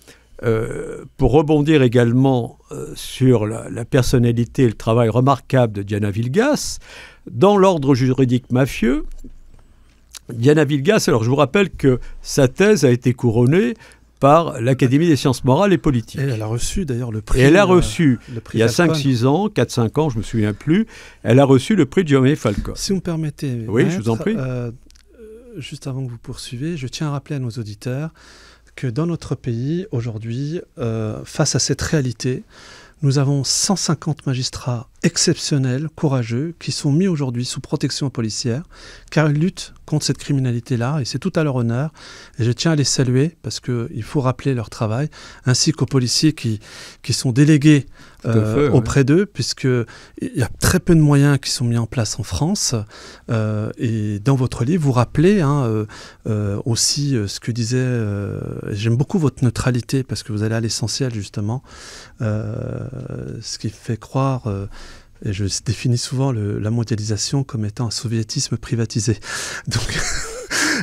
pour rebondir également sur la personnalité et le travail remarquable de Diana Villegas, dans l'ordre juridique mafieux, Diana Villegas, alors je vous rappelle que sa thèse a été couronnée par l'Académie des sciences morales et politiques. Et elle a reçu d'ailleurs le prix. Et elle a reçu, il y a Falcone. 5-6 ans, 4-5 ans, je ne me souviens plus, elle a reçu le prix Giovanni Falcone. Si vous me permettez, oui, maître, je vous en prie. Juste avant que vous poursuiviez, je tiens à rappeler à nos auditeurs que dans notre pays, aujourd'hui, face à cette réalité, nous avons 150 magistrats exceptionnels, courageux, qui sont mis aujourd'hui sous protection policière, car ils luttent contre cette criminalité-là, et c'est tout à leur honneur. Et je tiens à les saluer, parce qu'il faut rappeler leur travail, ainsi qu'aux policiers qui sont délégués auprès d'eux, puisqu'il y a très peu de moyens qui sont mis en place en France. Et dans votre livre, vous rappelez aussi ce que disait... j'aime beaucoup votre neutralité, parce que vous allez à l'essentiel, justement. Ce qui fait croire... et je définis souvent la mondialisation comme étant un soviétisme privatisé. Donc,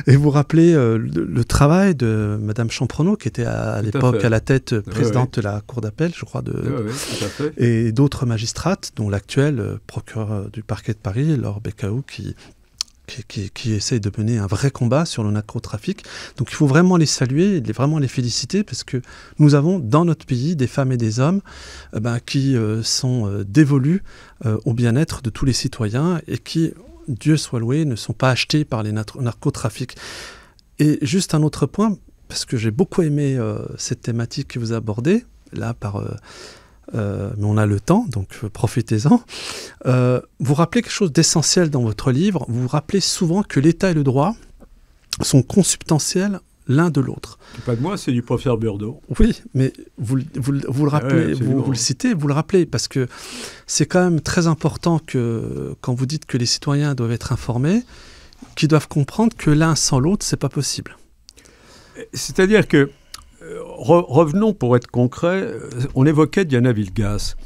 et vous rappelez le travail de Madame Champrenault, qui était à l'époque à la tête présidente de la Cour d'appel, je crois, tout à fait. Et d'autres magistrates, dont l'actuel procureur du parquet de Paris, Laure Beccaou, qui essaye de mener un vrai combat sur le narcotrafic. Donc il faut vraiment les saluer, vraiment les féliciter, parce que nous avons dans notre pays des femmes et des hommes qui sont dévolus au bien-être de tous les citoyens et qui, Dieu soit loué, ne sont pas achetés par les narcotrafics. Et juste un autre point, parce que j'ai beaucoup aimé cette thématique que vous abordez, là mais on a le temps, donc profitez-en. Vous rappelez quelque chose d'essentiel dans votre livre. Vous rappelez souvent que l'État et le droit sont consubstantiels l'un de l'autre. C'est pas de moi, c'est du professeur Burdeau. Oui, mais vous le rappelez, vous le citez, vous le rappelez, parce que c'est quand même très important que, quand vous dites que les citoyens doivent être informés, qu'ils doivent comprendre que l'un sans l'autre, c'est pas possible. C'est-à-dire que revenons pour être concret, on évoquait Diana Vilgas.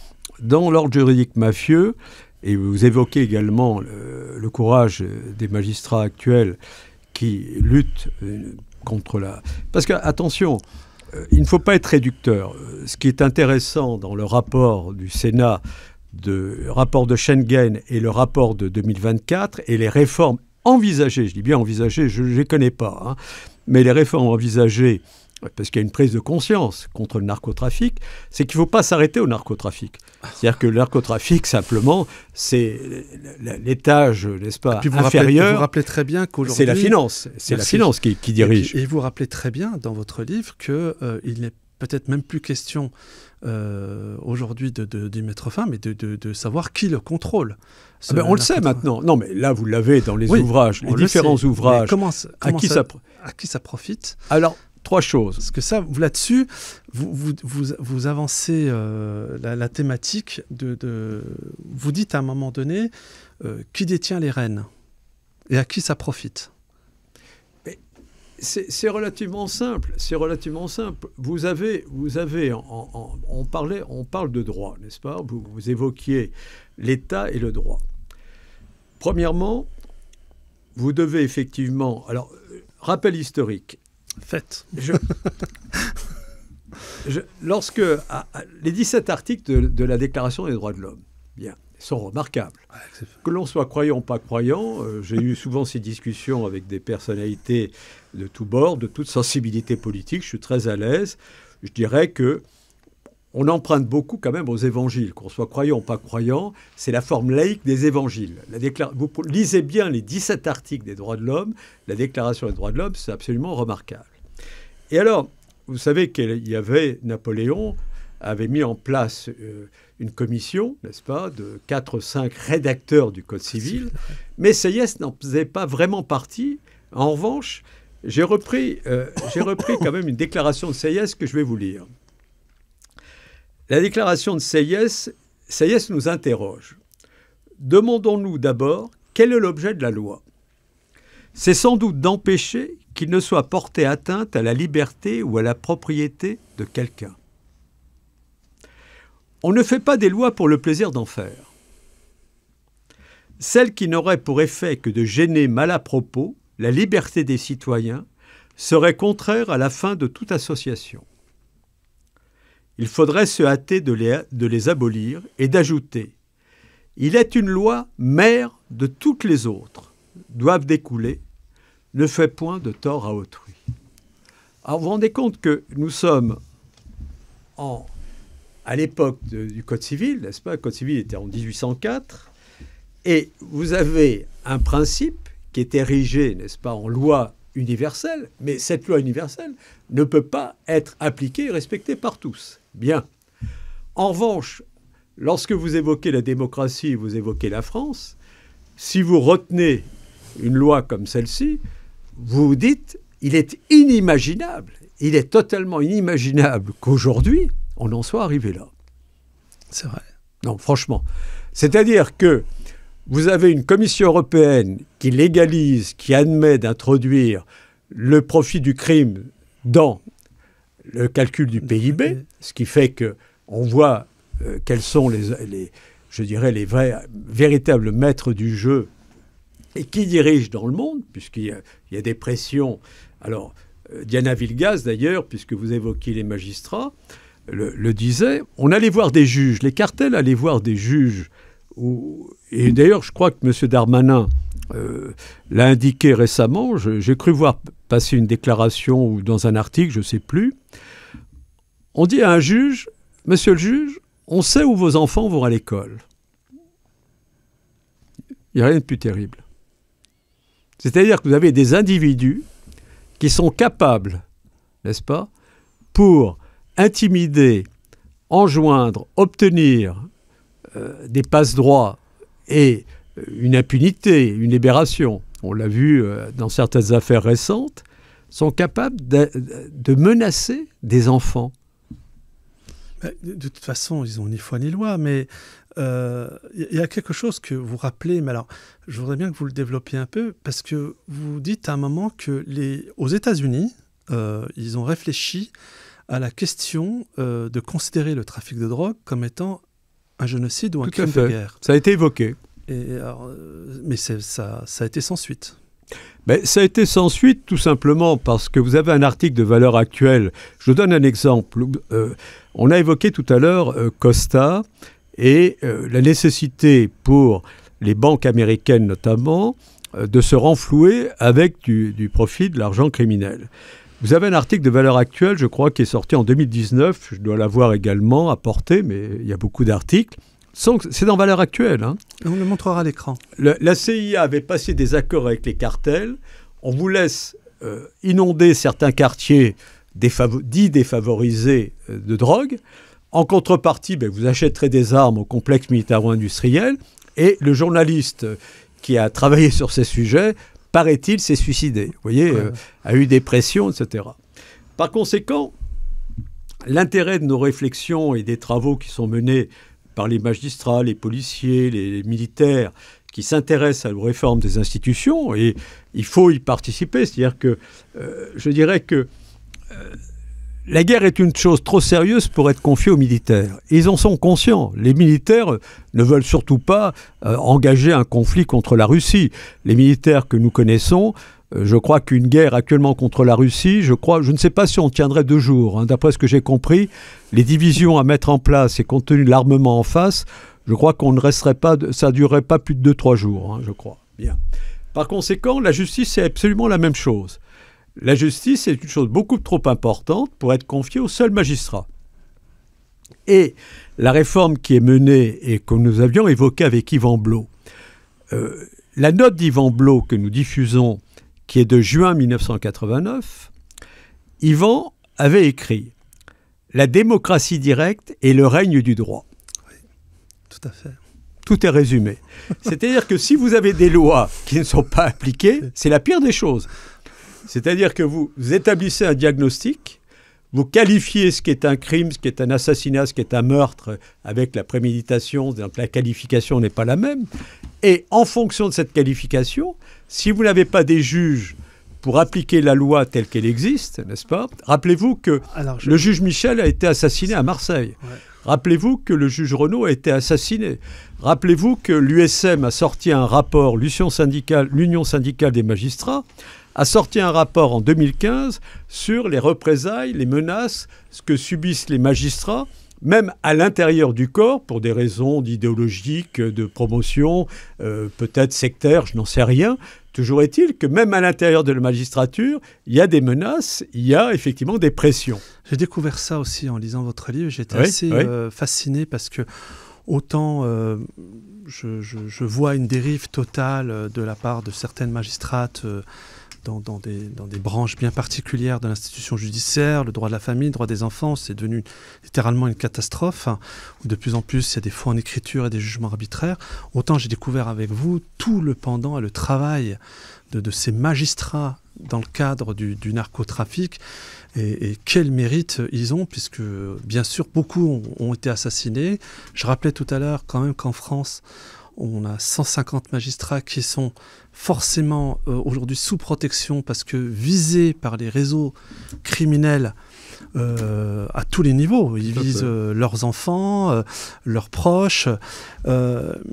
Dans l'ordre juridique mafieux, et vous évoquez également le courage des magistrats actuels qui luttent contre la... Parce que, attention, il ne faut pas être réducteur. Ce qui est intéressant dans le rapport du Sénat, le rapport de Schengen et le rapport de 2024, et les réformes envisagées, je dis bien envisagées, je ne les connais pas, hein, mais les réformes envisagées, parce qu'il y a une prise de conscience contre le narcotrafic, c'est qu'il ne faut pas s'arrêter au narcotrafic. C'est-à-dire que le narcotrafic, simplement, c'est l'étage, n'est-ce pas, inférieur. Vous rappelez très bien qu'aujourd'hui... C'est la finance, qui dirige. Et vous rappelez très bien dans votre livre qu'il n'est peut-être même plus question aujourd'hui d'y mettre fin, mais de savoir qui le contrôle. On le sait maintenant. Non, mais là, vous l'avez dans les ouvrages, les différents ouvrages. À qui ça profite? Alors, 3 choses. Parce que ça, là-dessus, vous avancez la thématique vous dites à un moment donné qui détient les rênes et à qui ça profite. C'est relativement simple. C'est relativement simple. Vous avez on parle de droit, n'est-ce pas? Vous évoquiez l'État et le droit. Premièrement, vous devez effectivement... Alors, rappel historique. Faites. Lorsque les 17 articles de la Déclaration des droits de l'homme, bien, sont remarquables. Que l'on soit croyant ou pas croyant, j'ai eu souvent ces discussions avec des personnalités de tous bords, de toute sensibilité politique, je suis très à l'aise. Je dirais que on emprunte beaucoup quand même aux évangiles. Qu'on soit croyant ou pas croyant, c'est la forme laïque des évangiles. Vous lisez bien les 17 articles des droits de l'homme, la Déclaration des droits de l'homme, c'est absolument remarquable. Et alors, vous savez qu'il y avait, Napoléon avait mis en place une commission, n'est-ce pas, de 4 ou 5 rédacteurs du Code civil, mais Sieyès n'en faisait pas vraiment partie. En revanche, j'ai repris quand même une déclaration de Sieyès que je vais vous lire. La déclaration de Sieyès nous interroge. Demandons-nous d'abord quel est l'objet de la loi. C'est sans doute d'empêcher qu'il ne soit porté atteinte à la liberté ou à la propriété de quelqu'un. On ne fait pas des lois pour le plaisir d'en faire. Celles qui n'auraient pour effet que de gêner mal à propos la liberté des citoyens seraient contraires à la fin de toute association. Il faudrait se hâter de les abolir et d'ajouter « Il est une loi mère de toutes les autres, doivent découler, ne fait point de tort à autrui. » Alors vous vous rendez compte que nous sommes à l'époque du Code civil, n'est-ce pas? Le Code civil était en 1804, et vous avez un principe qui est érigé, n'est-ce pas, en loi universelle, mais cette loi universelle ne peut pas être appliquée et respectée par tous. Bien. En revanche, lorsque vous évoquez la démocratie, vous évoquez la France, si vous retenez une loi comme celle-ci, vous vous dites, il est inimaginable, il est totalement inimaginable qu'aujourd'hui, on en soit arrivé là. C'est vrai. Non, franchement. C'est-à-dire que vous avez une Commission européenne qui légalise, qui admet d'introduire le profit du crime dans le calcul du PIB, ce qui fait qu'on voit quels sont je dirais, les véritables maîtres du jeu et qui dirigent dans le monde, puisqu'il y a des pressions. Alors, Diana Vilgas, d'ailleurs, puisque vous évoquiez les magistrats, le disait, on allait voir des juges, les cartels allaient voir des juges, et d'ailleurs, je crois que M. Darmanin l'a indiqué récemment, j'ai cru voir passer une déclaration ou dans un article, je ne sais plus, on dit à un juge, monsieur le juge, on sait où vos enfants vont à l'école. Il n'y a rien de plus terrible. C'est-à-dire que vous avez des individus qui sont capables, n'est-ce pas, pour intimider, enjoindre, obtenir des passe-droits et une impunité, une libération, on l'a vu dans certaines affaires récentes, sont capables de menacer des enfants. De toute façon, ils n'ont ni foi ni loi, mais il y a quelque chose que vous rappelez, mais alors je voudrais bien que vous le développiez un peu, parce que vous dites à un moment que aux États-Unis, ils ont réfléchi à la question de considérer le trafic de drogue comme étant un génocide ou un crime de guerre. Ça a été évoqué. Mais ça a été sans suite. Ben, ça a été sans suite tout simplement parce que vous avez un article de Valeurs Actuelles. Je vous donne un exemple. On a évoqué tout à l'heure Costa et la nécessité pour les banques américaines notamment de se renflouer avec du profit de l'argent criminel. Vous avez un article de Valeurs Actuelles, je crois, qui est sorti en 2019. Je dois l'avoir également apporté, mais il y a beaucoup d'articles. C'est dans Valeurs Actuelles. Hein. On le montrera à l'écran. La CIA avait passé des accords avec les cartels. On vous laisse inonder certains quartiers dits défavorisés de drogue. En contrepartie, vous achèterez des armes au complexe militaro-industriel. Et le journaliste qui a travaillé sur ces sujets, paraît-il, s'est suicidé. Vous voyez, a eu des pressions, etc. Par conséquent, l'intérêt de nos réflexions et des travaux qui sont menés par les magistrats, les policiers, les militaires qui s'intéressent aux réformes des institutions, et il faut y participer. C'est-à-dire que je dirais que la guerre est une chose trop sérieuse pour être confiée aux militaires. Ils en sont conscients. Les militaires ne veulent surtout pas engager un conflit contre la Russie. Les militaires que nous connaissons, je crois qu'une guerre actuellement contre la Russie, je ne sais pas si on tiendrait 2 jours. Hein. D'après ce que j'ai compris, les divisions à mettre en place et compte tenu de l'armement en face, je crois qu'on ne resterait pas, ça ne durerait pas plus de 2-3 jours, hein, je crois. Bien. Par conséquent, la justice, c'est absolument la même chose. La justice est une chose beaucoup trop importante pour être confiée aux seuls magistrats. Et la réforme qui est menée et que nous avions évoquée avec Yvan Blot, la note d'Yvan Blot que nous diffusons, qui est de juin 1989, Yvan avait écrit « La démocratie directe et le règne du droit ». Oui, tout à fait. Tout est résumé. C'est-à-dire que si vous avez des lois qui ne sont pas appliquées, c'est la pire des choses. C'est-à-dire que vous établissez un diagnostic, vous qualifiez ce qui est un crime, ce qui est un assassinat, ce qui est un meurtre avec la préméditation, donc la qualification n'est pas la même. Et en fonction de cette qualification, si vous n'avez pas des juges pour appliquer la loi telle qu'elle existe, n'est-ce pas? Rappelez-vous que le juge Michel a été assassiné à Marseille. Ouais. Rappelez-vous que le juge Renaud a été assassiné. Rappelez-vous que l'USM a sorti un rapport, l'Union syndicale des magistrats, a sorti un rapport en 2015 sur les représailles, les menaces, ce que subissent les magistrats, même à l'intérieur du corps, pour des raisons d'idéologique, de promotion, peut-être sectaire, je n'en sais rien. Toujours est-il que même à l'intérieur de la magistrature, il y a des menaces, il y a effectivement des pressions. J'ai découvert ça aussi en lisant votre livre. J'étais assez fasciné parce que autant je vois une dérive totale de la part de certaines magistrates dans des branches bien particulières de l'institution judiciaire, le droit de la famille, le droit des enfants, c'est devenu littéralement une catastrophe, où de plus en plus il y a des faux en écriture et des jugements arbitraires. Autant j'ai découvert avec vous tout le pendant et le travail de ces magistrats dans le cadre du narcotrafic, et quel mérite ils ont, puisque bien sûr beaucoup ont été assassinés. Je rappelais tout à l'heure quand même qu'en France, on a 150 magistrats qui sont forcément aujourd'hui sous protection parce que visés par les réseaux criminels à tous les niveaux. Ils visent leurs enfants, leurs proches. Mais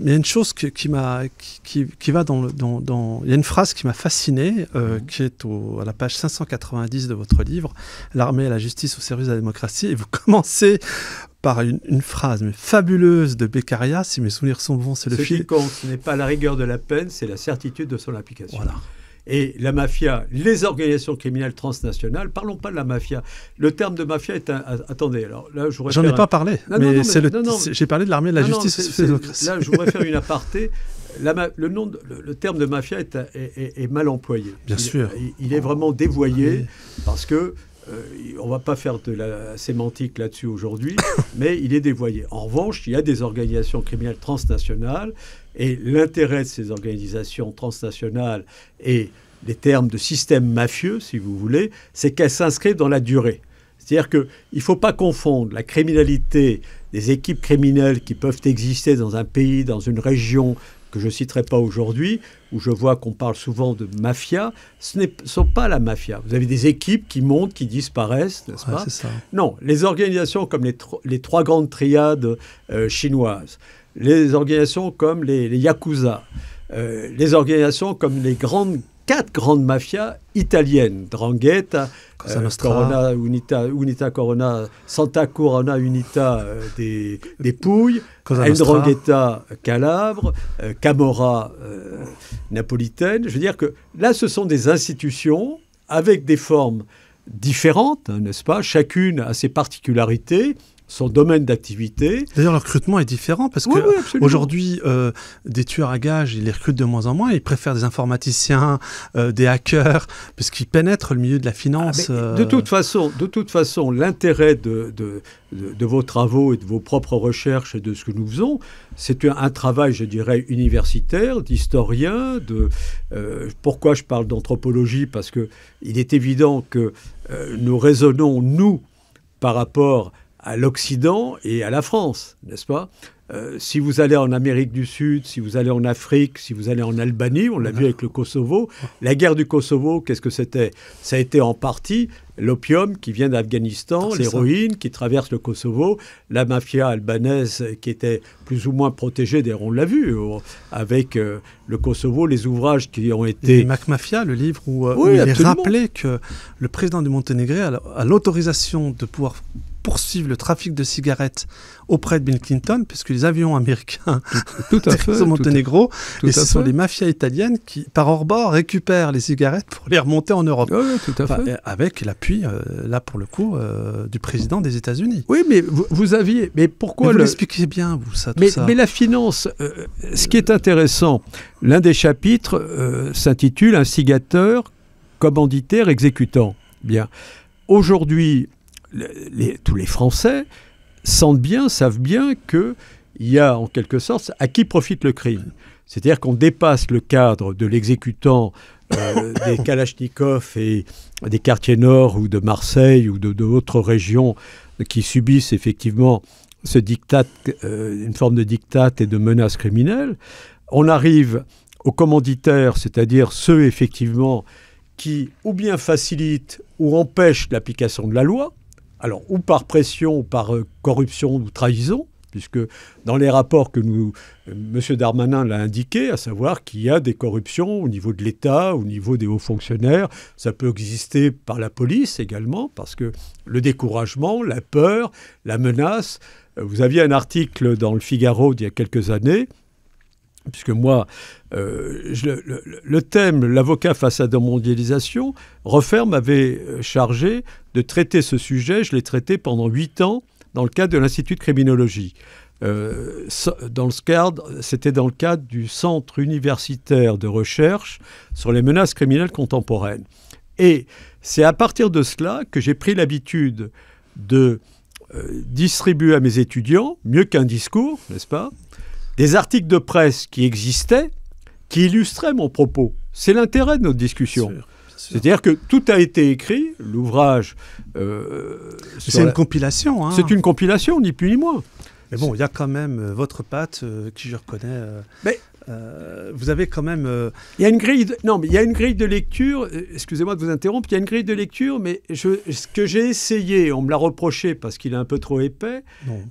il y a une chose qui va dans... Il y a une phrase qui m'a fasciné, qui est à la page 590 de votre livre, « L'armée et la justice au service de la démocratie ». Et vous commencez par une phrase mais fabuleuse de Beccaria, si mes souvenirs sont bons, c'est le fil. Ce qui compte, ce n'est pas la rigueur de la peine, c'est la certitude de son application. Voilà. Et la mafia, les organisations criminelles transnationales, parlons pas de la mafia. Le terme de mafia est attendez, alors là, je voudrais J'en ai pas parlé, mais j'ai parlé de l'armée et de la justice. Là, je voudrais faire une aparté. Le terme de mafia est mal employé. Bien sûr. Il est vraiment dévoyé parce que on ne va pas faire de la sémantique là-dessus aujourd'hui, mais il est dévoyé. En revanche, il y a des organisations criminelles transnationales, et l'intérêt de ces organisations transnationales et les termes de système mafieux, si vous voulez, c'est qu'elles s'inscrivent dans la durée. C'est-à-dire qu'il ne faut pas confondre la criminalité des équipes criminelles qui peuvent exister dans un pays, dans une région que je ne citerai pas aujourd'hui, où je vois qu'on parle souvent de mafia. Ce ne sont pas la mafia. Vous avez des équipes qui montent, qui disparaissent, n'est-ce pas ? C'est ça. Non, les organisations comme les trois grandes triades chinoises, les organisations comme les Yakuza, les organisations comme les quatre grandes mafias italiennes, 'Ndrangheta, Corona, Unità Corona, Santa Corona Unità des Pouilles, 'Ndrangheta Calabre, Camorra napolitaine. Je veux dire que là, ce sont des institutions avec des formes différentes, n'est-ce pas ? Chacune a ses particularités, son domaine d'activité. D'ailleurs, le recrutement est différent parce qu'aujourd'hui, des tueurs à gages, ils les recrutent de moins en moins. Ils préfèrent des informaticiens, des hackers, parce qu'ils pénètrent le milieu de la finance. De toute façon, l'intérêt de vos travaux et de vos propres recherches et de ce que nous faisons, c'est un travail, je dirais, universitaire, d'historien. Pourquoi je parle d'anthropologie ? Parce qu'il est évident que nous raisonnons, nous, par rapport à l'Occident et à la France, n'est-ce pas ? Si vous allez en Amérique du Sud, si vous allez en Afrique, si vous allez en Albanie, on l'a vu avec le Kosovo, la guerre du Kosovo, qu'est-ce que c'était ? Ça a été en partie l'opium qui vient d'Afghanistan, l'héroïne qui traverse le Kosovo, la mafia albanaise qui était plus ou moins protégée, d'ailleurs on l'a vu, avec le Kosovo, les ouvrages qui ont été... Et Mac Mafia, le livre où il est rappelé que le président du Monténégré a l'autorisation de pouvoir poursuivre le trafic de cigarettes auprès de Bill Clinton, puisque les avions américains sont au Monténégro, et ce sont les mafias italiennes qui, par hors bord, récupèrent les cigarettes pour les remonter en Europe. Oui, tout à fait. Avec l'appui, là pour le coup, du président des États-Unis. Oui, mais vous aviez... Mais pourquoi vous l'expliquez bien, vous, ça, tout ça. Mais la finance, ce qui est intéressant, l'un des chapitres s'intitule « Instigateur, commanditaire, exécutant ». Bien. Aujourd'hui, tous les Français savent bien qu'il y a en quelque sorte à qui profite le crime. C'est-à-dire qu'on dépasse le cadre de l'exécutant des Kalachnikov et des quartiers nord ou de Marseille ou d'autres régions qui subissent effectivement ce diktat, une forme de diktat et de menaces criminelles. On arrive aux commanditaires, c'est-à-dire ceux effectivement qui ou bien facilitent ou empêchent l'application de la loi, alors ou par pression ou par corruption ou trahison, puisque dans les rapports que M. Darmanin l'a indiqué, à savoir qu'il y a des corruptions au niveau de l'État, au niveau des hauts fonctionnaires. Ça peut exister par la police également, parce que le découragement, la peur, la menace. Vous aviez un article dans le Figaro d'il y a quelques années, puisque moi, le thème « L'avocat face à la mondialisation », Refer m'avait chargé de traiter ce sujet. Je l'ai traité pendant 8 ans dans le cadre de l'Institut de criminologie. c'était dans le cadre du Centre universitaire de recherche sur les menaces criminelles contemporaines. Et c'est à partir de cela que j'ai pris l'habitude de distribuer à mes étudiants, mieux qu'un discours, n'est-ce pas, des articles de presse qui existaient, qui illustraient mon propos. C'est l'intérêt de notre discussion. Bien sûr. C'est-à-dire que tout a été écrit, l'ouvrage... c'est une compilation. Hein. C'est une compilation, ni plus ni moins. Mais bon, il y a quand même votre patte, qui je reconnais... vous avez quand même... Il y a une grille il y a une grille de lecture, excusez-moi de vous interrompre, il y a une grille de lecture, mais ce que j'ai essayé, on me l'a reproché parce qu'il est un peu trop épais,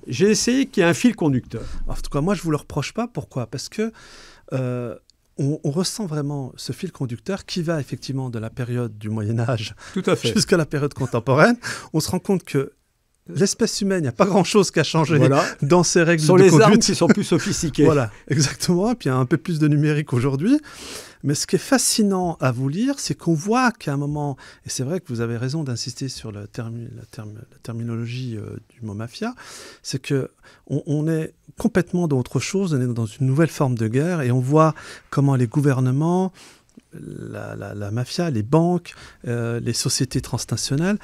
j'ai essayé qu'il y ait un fil conducteur. En tout cas, moi, je ne vous le reproche pas. Pourquoi ? Parce que... On ressent vraiment ce fil conducteur qui va effectivement de la période du Moyen-Âge jusqu'à la période contemporaine. On se rend compte que l'espèce humaine, il n'y a pas grand-chose qui a changé dans ses règles de conduite. Sur les armes qui sont plus sophistiquées. Voilà, exactement. Et puis il y a un peu plus de numérique aujourd'hui. Mais ce qui est fascinant à vous lire, c'est qu'on voit qu'à un moment, et c'est vrai que vous avez raison d'insister sur la terminologie du mot mafia, c'est qu'on est complètement dans autre chose, on est dans une nouvelle forme de guerre, et on voit comment les gouvernements, la mafia, les banques, les sociétés transnationales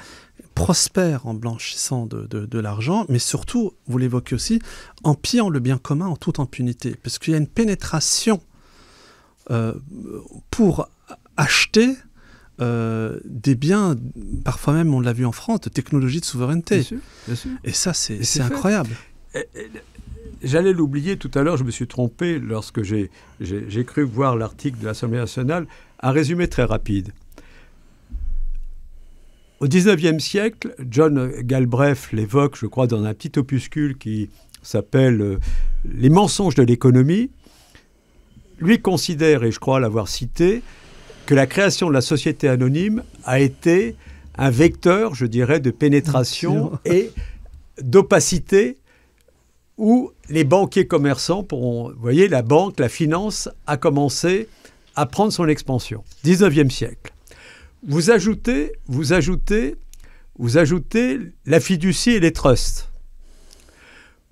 prospèrent en blanchissant de l'argent, mais surtout, vous l'évoquez aussi, en pillant le bien commun en toute impunité, parce qu'il y a une pénétration pour acheter des biens, parfois même, on l'a vu en France, de technologies de souveraineté. Bien sûr, bien sûr. Et ça, c'est incroyable. J'allais l'oublier tout à l'heure, je me suis trompé lorsque j'ai cru voir l'article de l'Assemblée nationale. Un résumé très rapide. Au XIXe siècle, John Galbraith l'évoque, je crois, dans un petit opuscule qui s'appelle « Les mensonges de l'économie ». Lui considère, et je crois l'avoir cité, que la création de la société anonyme a été un vecteur, je dirais, de pénétration et d'opacité où les banquiers commerçants pourront... Vous voyez, la banque, la finance a commencé à prendre son expansion. 19e siècle. Vous ajoutez la fiducie et les trusts.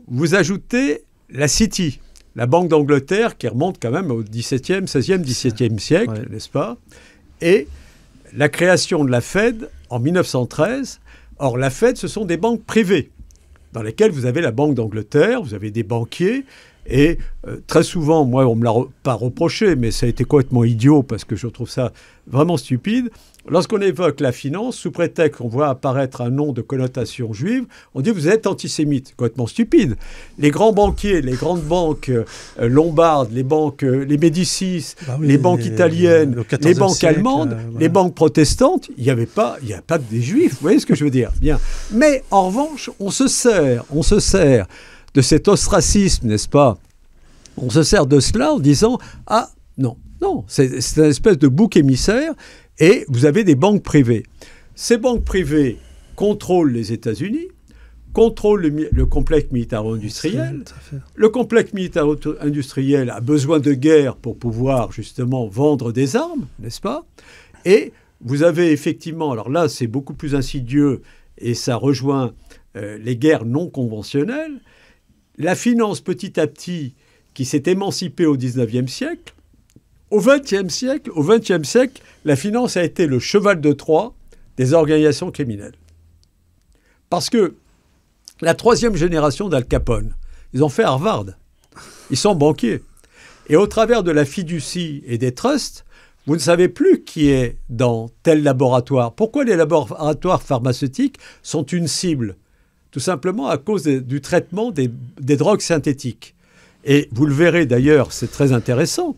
Vous ajoutez la City, la Banque d'Angleterre, qui remonte quand même au XVIIe, XVIe, XVIIe siècle, n'est-ce pas? Et la création de la Fed en 1913. Or, la Fed, ce sont des banques privées, dans lesquelles vous avez la Banque d'Angleterre, vous avez des banquiers, et très souvent, moi, on ne me l'a pas reproché, mais ça a été complètement idiot, parce que je trouve ça vraiment stupide. Lorsqu'on évoque la finance, sous prétexte qu'on voit apparaître un nom de connotation juive, on dit « vous êtes antisémite ». Complètement stupide. Les grands banquiers, les grandes banques lombardes, les banques, les Médicis, les banques italiennes, les banques allemandes, les banques protestantes, il n'y a pas que des juifs, vous voyez ce que je veux dire? Bien. Mais en revanche, on se sert de cet ostracisme, n'est-ce pas? On se sert de cela en disant « ah, non, c'est une espèce de bouc émissaire ». Et vous avez des banques privées. Ces banques privées contrôlent les États-Unis, contrôlent le complexe militaro-industriel. Le complexe militaro-industriel a besoin de guerre pour pouvoir justement vendre des armes, n'est-ce pas? Et vous avez effectivement, alors là c'est beaucoup plus insidieux et ça rejoint les guerres non conventionnelles, la finance petit à petit qui s'est émancipée au XIXe siècle. Au XXe siècle, la finance a été le cheval de Troie des organisations criminelles. Parce que la troisième génération d'Al Capone, ils ont fait Harvard. Ils sont banquiers. Et au travers de la fiducie et des trusts, vous ne savez plus qui est dans tel laboratoire. Pourquoi les laboratoires pharmaceutiques sont une cible? Tout simplement à cause du traitement des drogues synthétiques. Et vous le verrez d'ailleurs, c'est très intéressant.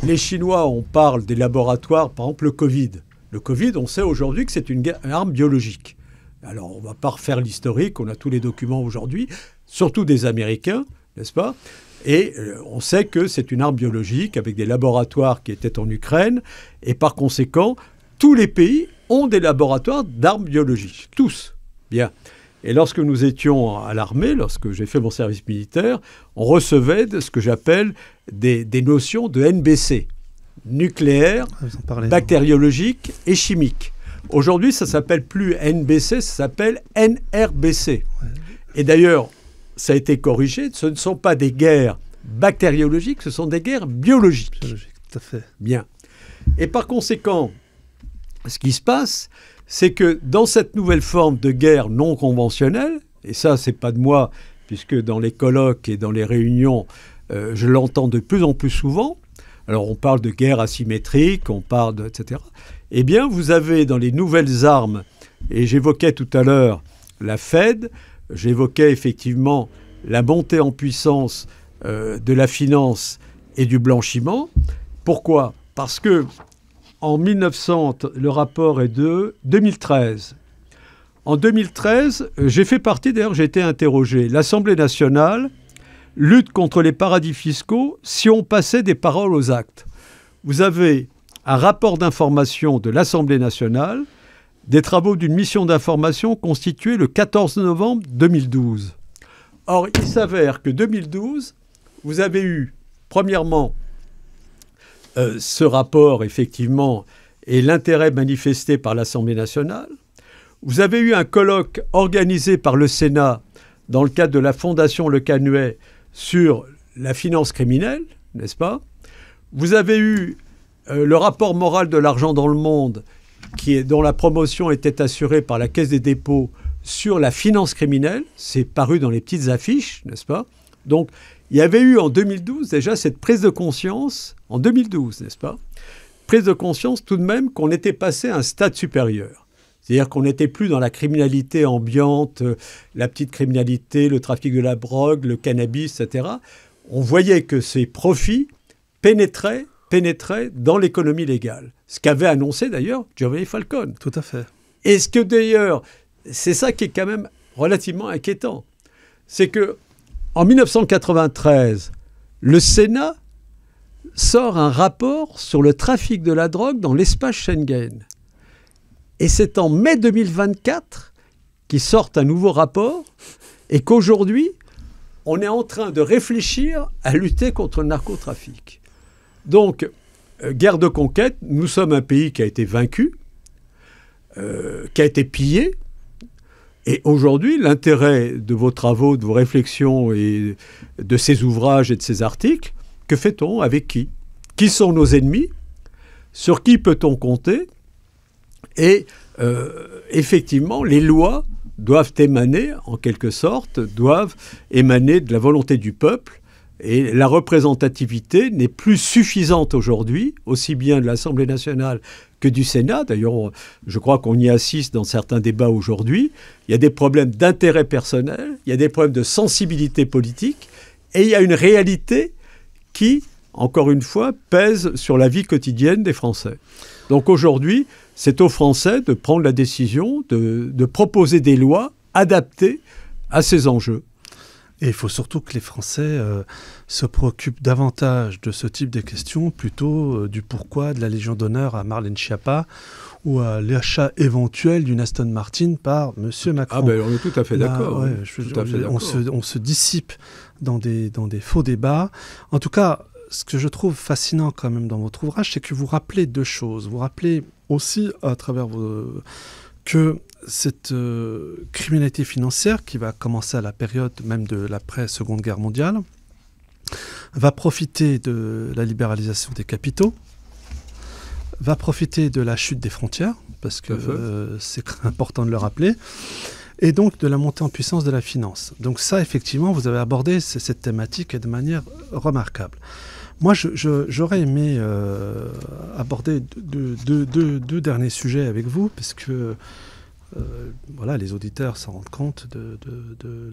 Les Chinois, on parle des laboratoires, par exemple le Covid. Le Covid, on sait aujourd'hui que c'est une arme biologique. Alors, on ne va pas refaire l'historique, on a tous les documents aujourd'hui, surtout des Américains, n'est-ce pas? Et on sait que c'est une arme biologique avec des laboratoires qui étaient en Ukraine. Et par conséquent, tous les pays ont des laboratoires d'armes biologiques. Tous. Bien. Et lorsque nous étions à l'armée, lorsque j'ai fait mon service militaire, on recevait ce que j'appelle des notions de NBC, nucléaire, bactériologique et chimique. Aujourd'hui, ça ne s'appelle plus NBC, ça s'appelle NRBC. Ouais. Et d'ailleurs, ça a été corrigé. Ce ne sont pas des guerres bactériologiques, ce sont des guerres biologiques. Biologique, tout à fait. Bien. Et par conséquent, ce qui se passe, c'est que dans cette nouvelle forme de guerre non conventionnelle, et ça, c'est pas de moi, puisque dans les colloques et dans les réunions, je l'entends de plus en plus souvent. Alors, on parle de guerre asymétrique, on parle de, etc. Eh bien, vous avez dans les nouvelles armes, et j'évoquais tout à l'heure la Fed, j'évoquais effectivement la montée en puissance de la finance et du blanchiment. Pourquoi ? Parce que en 1900, le rapport est de 2013. En 2013, j'ai fait partie, d'ailleurs, j'ai été interrogé. L'Assemblée nationale lutte contre les paradis fiscaux si on passait des paroles aux actes. Vous avez un rapport d'information de l'Assemblée nationale, des travaux d'une mission d'information constituée le 14 novembre 2012. Or, il s'avère que 2012, vous avez eu, premièrement, ce rapport, effectivement, et l'intérêt manifesté par l'Assemblée nationale. Vous avez eu un colloque organisé par le Sénat dans le cadre de la Fondation Le Canuet sur la finance criminelle, n'est-ce pas ? Vous avez eu le rapport moral de l'argent dans le monde, dont la promotion était assurée par la Caisse des dépôts sur la finance criminelle. C'est paru dans les petites affiches, n'est-ce pas ? Donc, il y avait eu en 2012 déjà cette prise de conscience, en 2012, n'est-ce pas ? Prise de conscience tout de même qu'on était passé à un stade supérieur. C'est-à-dire qu'on n'était plus dans la criminalité ambiante, la petite criminalité, le trafic de la drogue, le cannabis, etc. On voyait que ces profits pénétraient dans l'économie légale. Ce qu'avait annoncé d'ailleurs Giovanni Falcone. Tout à fait. Et ce que d'ailleurs, c'est ça qui est quand même relativement inquiétant. C'est que en 1993, le Sénat sort un rapport sur le trafic de la drogue dans l'espace Schengen. Et c'est en mai 2024 qu'ils sortent un nouveau rapport et qu'aujourd'hui, on est en train de réfléchir à lutter contre le narcotrafic. Donc, guerre de conquête, nous sommes un pays qui a été vaincu, qui a été pillé. Et aujourd'hui, l'intérêt de vos travaux, de vos réflexions et de ces ouvrages et de ces articles, que fait-on avec qui ? Qui sont nos ennemis ? Sur qui peut-on compter ? Et effectivement, les lois doivent émaner, en quelque sorte, doivent émaner de la volonté du peuple. Et la représentativité n'est plus suffisante aujourd'hui, aussi bien de l'Assemblée nationale que du Sénat. D'ailleurs, je crois qu'on y assiste dans certains débats aujourd'hui. Il y a des problèmes d'intérêt personnel, il y a des problèmes de sensibilité politique, et il y a une réalité qui, encore une fois, pèse sur la vie quotidienne des Français. Donc aujourd'hui, c'est aux Français de prendre la décision de proposer des lois adaptées à ces enjeux. Et il faut surtout que les Français se préoccupent davantage de ce type de questions, plutôt du pourquoi de la Légion d'honneur à Marlène Schiappa ou à l'achat éventuel d'une Aston Martin par M. Macron. Ah ben on est tout à fait d'accord. Ouais, on se dissipe dans des faux débats. En tout cas, ce que je trouve fascinant quand même dans votre ouvrage, c'est que vous rappelez deux choses. Vous rappelez aussi à travers que cette criminalité financière, qui va commencer à la période même de l'après-Seconde Guerre mondiale, va profiter de la libéralisation des capitaux, va profiter de la chute des frontières, parce que c'est important de le rappeler, et donc de la montée en puissance de la finance. Donc ça, effectivement, vous avez abordé cette thématique de manière remarquable. Moi, j'aurais aimé aborder deux derniers sujets avec vous, parce que voilà, les auditeurs s'en rendent compte de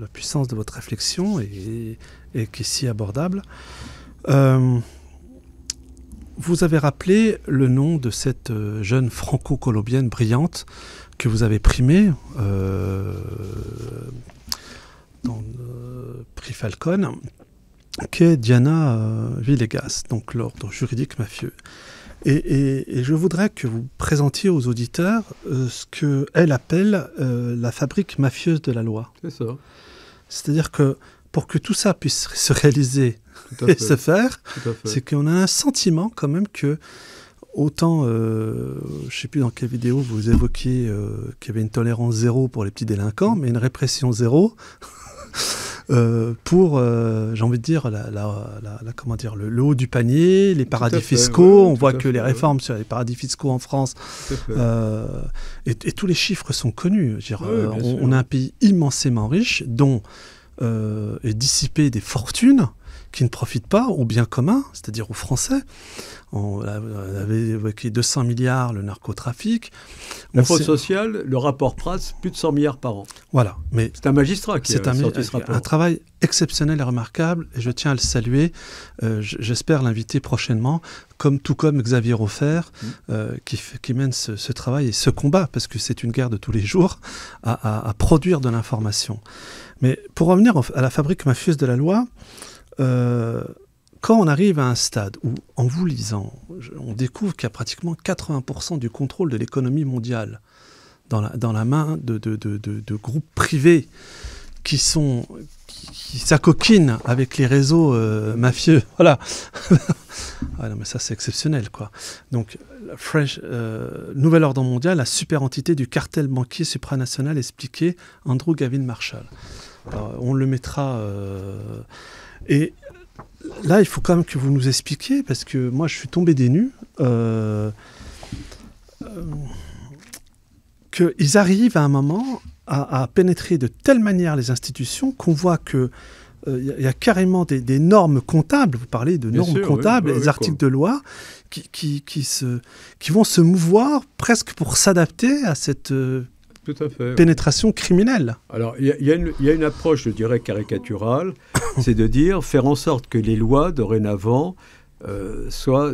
la puissance de votre réflexion et qui est si abordable. Vous avez rappelé le nom de cette jeune franco-colombienne brillante que vous avez primée dans le prix Falcone, qui est Diana Villegas, donc l'ordre juridique mafieux. Et je voudrais que vous présentiez aux auditeurs ce qu'elle appelle la fabrique mafieuse de la loi. C'est ça. C'est-à-dire que pour que tout ça puisse se réaliser et se faire, c'est qu'on a un sentiment quand même que, autant, je ne sais plus dans quelle vidéo vous évoquiez qu'il y avait une tolérance zéro pour les petits délinquants, mais une répression zéro. pour, j'ai envie de dire, comment dire, le haut du panier, les paradis fiscaux. On voit que les réformes sur les paradis fiscaux en France, et tous les chiffres sont connus. Je veux dire, on a un pays immensément riche dont est dissipé des fortunes qui ne profitent pas au bien commun, c'est-à-dire aux Français. On avait évoqué 200 milliards, le narcotrafic. La fraude sociale, le rapport Prats, plus de 100 milliards par an. Voilà. Mais c'est un magistrat qui a sorti ce rapport. Un travail exceptionnel et remarquable, et je tiens à le saluer. J'espère l'inviter prochainement, tout comme Xavier Hofer, qui mène ce travail et ce combat, parce que c'est une guerre de tous les jours, à produire de l'information. Mais pour revenir à la fabrique mafieuse de la loi, quand on arrive à un stade où, en vous lisant, on découvre qu'il y a pratiquement 80% du contrôle de l'économie mondiale dans la main de groupes privés qui s'acoquinent avec les réseaux mafieux. Voilà. Ah non, mais ça, c'est exceptionnel, quoi. Donc, Nouvel Ordre Mondial, la super entité du cartel banquier supranational expliqué Andrew Gavin Marshall. Alors, on le mettra... Et là, il faut quand même que vous nous expliquiez, parce que moi, je suis tombé des nues, qu'ils arrivent à un moment à pénétrer de telle manière les institutions qu'on voit qu'il y a carrément des normes comptables. Vous parlez de normes comptables, des articles de loi qui vont se mouvoir presque pour s'adapter à cette... Tout à fait. Pénétration criminelle. Alors, il y a une approche, je dirais, caricaturale, c'est de faire en sorte que les lois, dorénavant,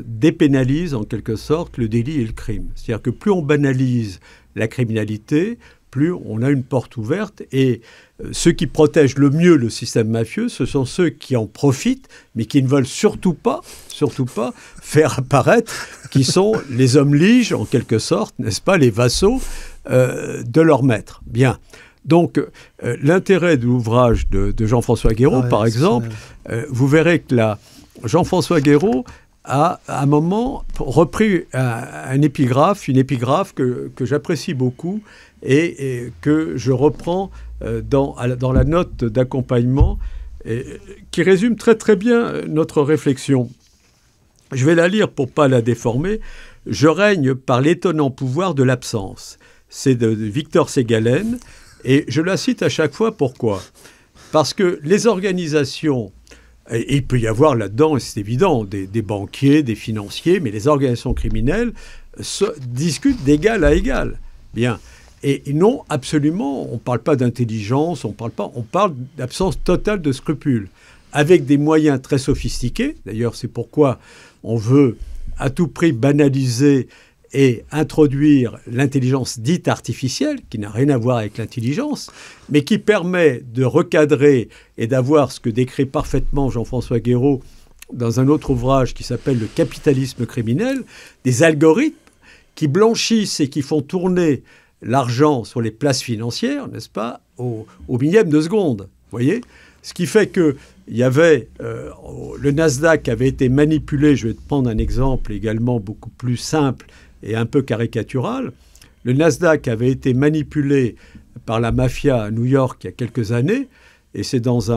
dépénalisent en quelque sorte le délit et le crime. C'est-à-dire que plus on banalise la criminalité, plus on a une porte ouverte, et ceux qui protègent le mieux le système mafieux, ce sont ceux qui en profitent, mais qui ne veulent surtout pas faire apparaître qui sont les hommes liges, en quelque sorte, n'est-ce pas, les vassaux de leur maître. Bien. Donc, l'intérêt de l'ouvrage de Jean-François Guéraud, par exemple, vous verrez que Jean-François Guéraud a, à un moment, repris une épigraphe que j'apprécie beaucoup et que je reprends dans la note d'accompagnement, qui résume très très bien notre réflexion. Je vais la lire pour ne pas la déformer. « Je règne par l'étonnant pouvoir de l'absence ». C'est de Victor Ségalen, et je la cite à chaque fois. Pourquoi ? Parce que les organisations, et il peut y avoir là-dedans, c'est évident, des banquiers, des financiers, mais les organisations criminelles discutent d'égal à égal. Bien. Et non, absolument, on ne parle pas d'intelligence, on parle d'absence totale de scrupules, avec des moyens très sophistiqués. D'ailleurs, c'est pourquoi on veut à tout prix banaliser et introduire l'intelligence dite artificielle, qui n'a rien à voir avec l'intelligence, mais qui permet de recadrer et d'avoir ce que décrit parfaitement Jean-François Guéraud dans un autre ouvrage qui s'appelle « Le capitalisme criminel », des algorithmes qui blanchissent et qui font tourner l'argent sur les places financières, n'est-ce pas, au millième de seconde, vous voyez ? Ce qui fait que il y avait le Nasdaq avait été manipulé. Je vais te prendre un exemple également beaucoup plus simple et un peu caricatural. Le Nasdaq avait été manipulé par la mafia à New York il y a quelques années, et c'est dans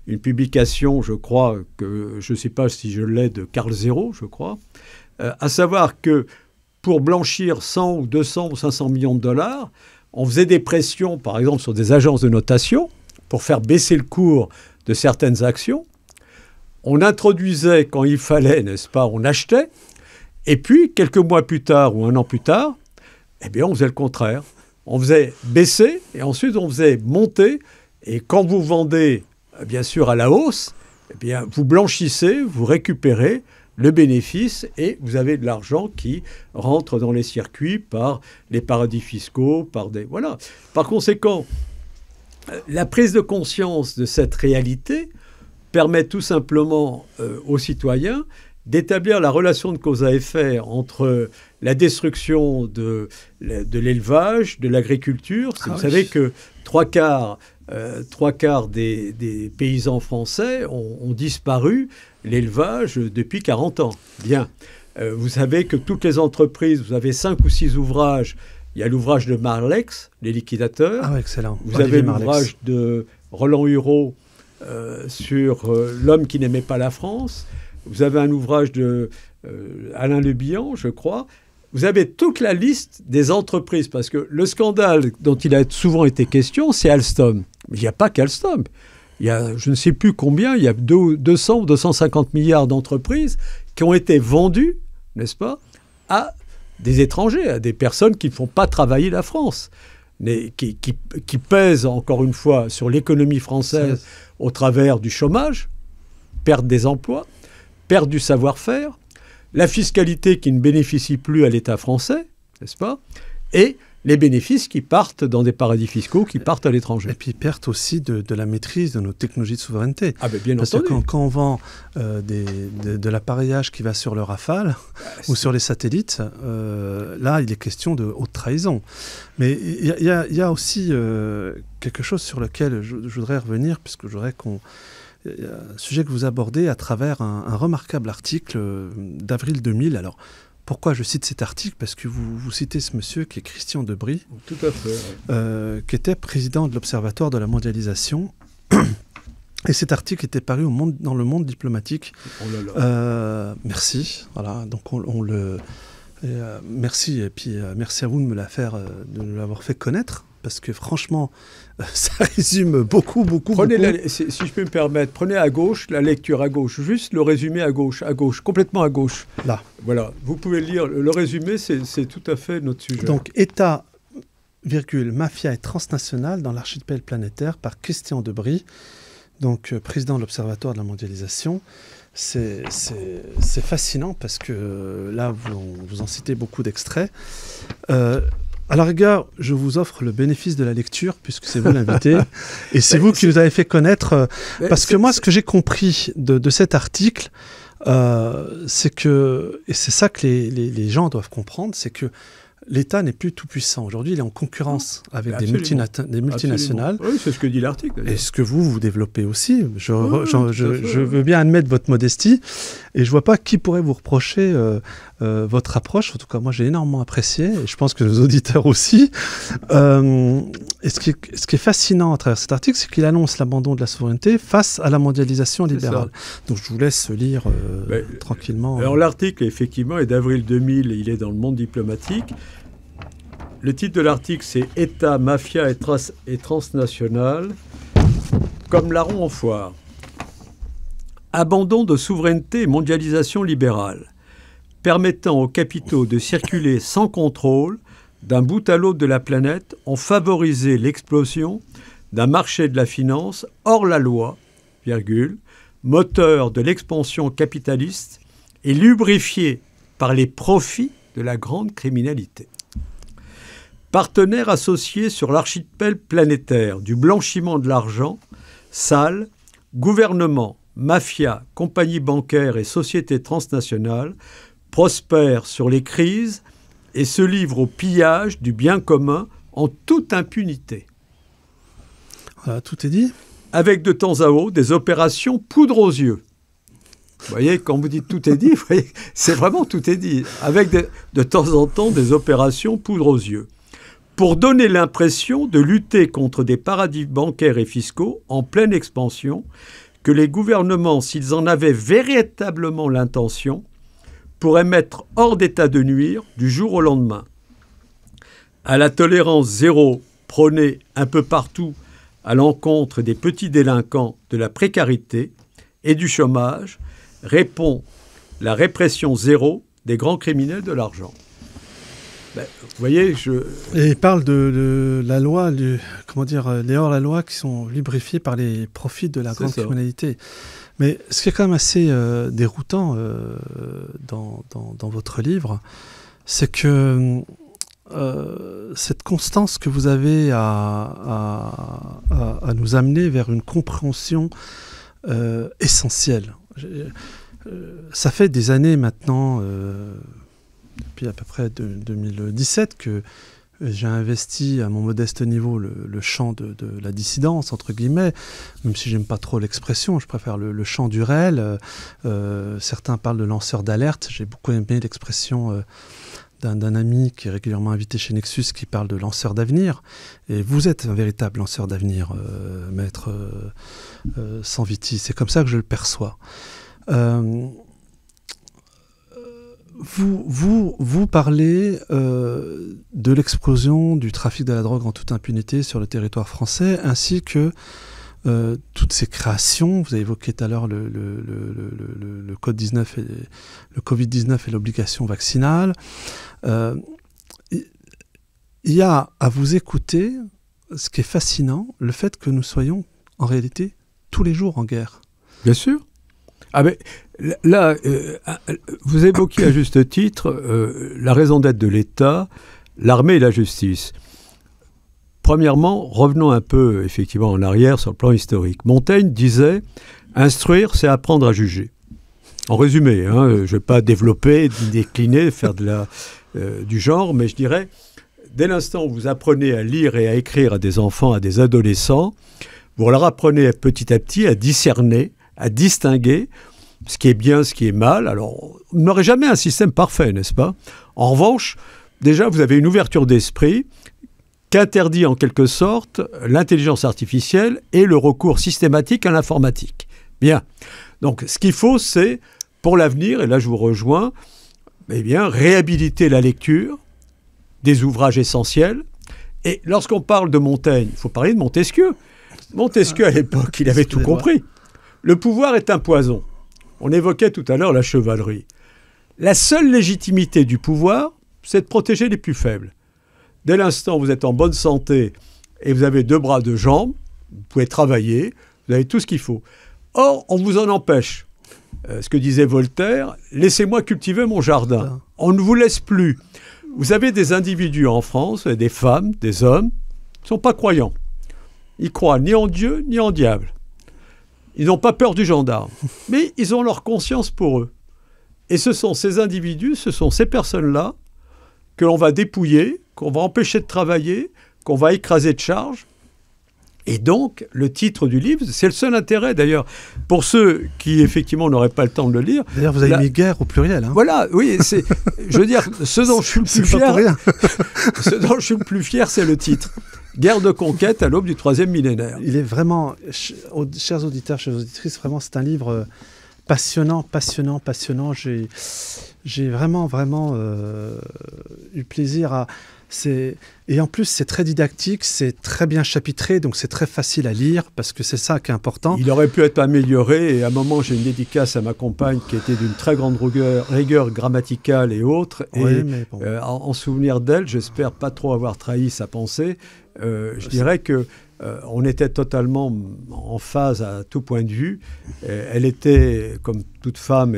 une publication, je crois, que je ne sais pas si je l'ai, de Carl Zero, je crois, à savoir que pour blanchir 100 ou 200 ou 500 millions de dollars, on faisait des pressions, par exemple, sur des agences de notation pour faire baisser le cours de certaines actions. On introduisait quand il fallait, n'est-ce pas, on achetait. Et puis, quelques mois plus tard ou un an plus tard, eh bien, on faisait le contraire. On faisait baisser et ensuite on faisait monter. Et quand vous vendez, bien sûr, à la hausse, eh bien, vous blanchissez, vous récupérez le bénéfice et vous avez de l'argent qui rentre dans les circuits par les paradis fiscaux, voilà. Par conséquent, la prise de conscience de cette réalité permet tout simplement aux citoyens d'établir la relation de cause à effet entre la destruction de l'élevage, de l'agriculture. Vous savez que trois quarts des paysans français ont disparu l'élevage depuis 40 ans. Bien. Vous savez que toutes les entreprises, vous avez 5 ou 6 ouvrages. Il y a l'ouvrage de Marlex, Les liquidateurs. Ah, excellent. Vous avez l'ouvrage de Roland Hureau, sur l'homme qui n'aimait pas la France. Vous avez un ouvrage de Alain Le Bihan, je crois. Vous avez toute la liste des entreprises, parce que le scandale dont il a souvent été question, c'est Alstom. Mais il n'y a pas qu'Alstom. Il y a, je ne sais plus combien, il y a 200 ou 250 milliards d'entreprises qui ont été vendues, n'est-ce pas, à des étrangers, à des personnes qui ne font pas travailler la France, mais qui pèsent, encore une fois, sur l'économie française au travers du chômage, perte des emplois, perte du savoir-faire, la fiscalité qui ne bénéficie plus à l'État français, n'est-ce pas, et les bénéfices qui partent dans des paradis fiscaux, qui partent à l'étranger. Et puis perte aussi de la maîtrise de nos technologies de souveraineté. Ah ben bien Parce entendu. que quand on vend de l'appareillage qui va sur le Rafale ou sur les satellites, là, il est question de haute trahison. Mais il y a aussi quelque chose sur lequel je voudrais revenir, puisque je voudrais qu'on... Il y a un sujet que vous abordez à travers un remarquable article d'avril 2000. Alors, pourquoi je cite cet article? Parce que vous citez ce monsieur qui est Christian Debris, Tout à fait. qui était président de l'Observatoire de la mondialisation. Et cet article était paru dans le Monde diplomatique. Oh là là. Merci. Voilà, donc on le... merci, et puis merci à vous de me l'avoir fait connaître. Parce que franchement, ça résume beaucoup. Si je peux me permettre, prenez à gauche, la lecture à gauche, juste le résumé à gauche, complètement à gauche. Là. Voilà, vous pouvez lire, le résumé, c'est tout à fait notre sujet. Donc, État, mafia et transnationale dans l'archipel planétaire par Christian Debris, donc président de l'Observatoire de la mondialisation. C'est fascinant parce que là, vous en citez beaucoup d'extraits. À la rigueur, je vous offre le bénéfice de la lecture, puisque c'est vous l'invité, et c'est vous qui nous avez fait connaître. Parce que moi, ce que j'ai compris de cet article, c'est que, et c'est ça que les gens doivent comprendre, c'est que l'État n'est plus tout puissant. Aujourd'hui, il est en concurrence avec des multinationales. Oui, c'est ce que dit l'article. Et ce que vous développez aussi. Je veux bien admettre votre modestie. Et je ne vois pas qui pourrait vous reprocher votre approche. En tout cas, moi, j'ai énormément apprécié. Et je pense que nos auditeurs aussi. Et ce qui est fascinant à travers cet article, c'est qu'il annonce l'abandon de la souveraineté face à la mondialisation libérale. Donc, je vous laisse lire tranquillement. Alors, l'article, effectivement, est d'avril 2000. Il est dans le Monde diplomatique. Le titre de l'article, c'est « État, mafia et transnational, comme larron en foire. Abandon de souveraineté et mondialisation libérale, permettant aux capitaux de circuler sans contrôle d'un bout à l'autre de la planète, ont favorisé l'explosion d'un marché de la finance hors la loi, moteur de l'expansion capitaliste et lubrifié par les profits de la grande criminalité. Partenaires associés sur l'archipel planétaire du blanchiment de l'argent, sale, gouvernement, mafia, compagnies bancaires et sociétés transnationales prospèrent sur les crises et se livrent au pillage du bien commun en toute impunité. Voilà, tout est dit. Avec de temps à autre des opérations poudre aux yeux. Vous voyez, quand vous dites tout est dit, vous voyez, c'est vraiment tout est dit. Avec de temps en temps des opérations poudre aux yeux. Pour donner l'impression de lutter contre des paradis bancaires et fiscaux en pleine expansion, que les gouvernements, s'ils en avaient véritablement l'intention, pourraient mettre hors d'état de nuire du jour au lendemain. À la tolérance zéro prônée un peu partout à l'encontre des petits délinquants de la précarité et du chômage, répond la répression zéro des grands criminels de l'argent. Ben, vous voyez, Et il parle de la loi, les hors-la-loi qui sont lubrifiés par les profits de la grande criminalité. Mais ce qui est quand même assez déroutant dans votre livre, c'est que cette constance que vous avez à nous amener vers une compréhension essentielle. Ça fait des années maintenant... depuis à peu près 2017 que j'ai investi à mon modeste niveau le champ de la dissidence, entre guillemets, même si j'aime pas trop l'expression, je préfère le champ du réel. Certains parlent de lanceur d'alerte, j'ai beaucoup aimé l'expression d'un ami qui est régulièrement invité chez Nexus qui parle de lanceur d'avenir. Et vous êtes un véritable lanceur d'avenir, maître Sanviti. C'est comme ça que je le perçois. Vous parlez de l'explosion du trafic de la drogue en toute impunité sur le territoire français, ainsi que toutes ces créations. Vous avez évoqué tout à l'heure le Covid-19 et l'obligation vaccinale. Il y a à vous écouter, ce qui est fascinant, le fait que nous soyons en réalité tous les jours en guerre. Bien sûr. Ah mais là, vous évoquez à juste titre la raison d'être de l'État, l'armée et la justice. Premièrement, revenons un peu effectivement en arrière sur le plan historique. Montaigne disait « Instruire, c'est apprendre à juger ». En résumé, je ne vais pas développer, décliner, faire du genre, mais je dirais, dès l'instant où vous apprenez à lire et à écrire à des enfants, à des adolescents, vous leur apprenez petit à petit à discerner, à distinguer ce qui est bien, ce qui est mal. Alors, on n'aurait jamais un système parfait, n'est-ce pas? En revanche, déjà, vous avez une ouverture d'esprit qu'interdit en quelque sorte l'intelligence artificielle et le recours systématique à l'informatique. Bien. Donc, ce qu'il faut, c'est, pour l'avenir, et là je vous rejoins, réhabiliter la lecture des ouvrages essentiels. Et lorsqu'on parle de Montaigne, il faut parler de Montesquieu. Montesquieu, à l'époque, il avait tout compris. Le pouvoir est un poison. On évoquait tout à l'heure la chevalerie. La seule légitimité du pouvoir, c'est de protéger les plus faibles. Dès l'instant où vous êtes en bonne santé et vous avez 2 bras, 2 jambes, vous pouvez travailler, vous avez tout ce qu'il faut. Or, on vous en empêche. Ce que disait Voltaire, « Laissez-moi cultiver mon jardin ». On ne vous laisse plus. Vous avez des individus en France, des femmes, des hommes, qui ne sont pas croyants. Ils croient ni en Dieu, ni en diable. Ils n'ont pas peur du gendarme, mais ils ont leur conscience pour eux. Et ce sont ces individus, ce sont ces personnes-là que l'on va dépouiller, qu'on va empêcher de travailler, qu'on va écraser de charges. Et donc, le titre du livre, c'est le seul intérêt, d'ailleurs, pour ceux qui, effectivement, n'auraient pas le temps de le lire. D'ailleurs, vous avez mis guerre au pluriel. Hein. Voilà, oui, je veux dire, ce dont je suis le plus fier, ce dont je suis le plus fier, c'est le titre. Guerre de conquête à l'aube du 3e millénaire. Il est vraiment, chers auditeurs, chères auditrices, vraiment, c'est un livre passionnant. J'ai vraiment eu plaisir à... Et en plus, c'est très didactique, c'est très bien chapitré, donc c'est très facile à lire, parce que c'est ça qui est important. Il aurait pu être amélioré, et à un moment, j'ai une dédicace à ma compagne qui était d'une très grande rigueur grammaticale et autres. Oui, et mais bon. En souvenir d'elle, j'espère pas trop avoir trahi sa pensée, je dirais que on était totalement en phase à tout point de vue. Elle était, comme toute femme,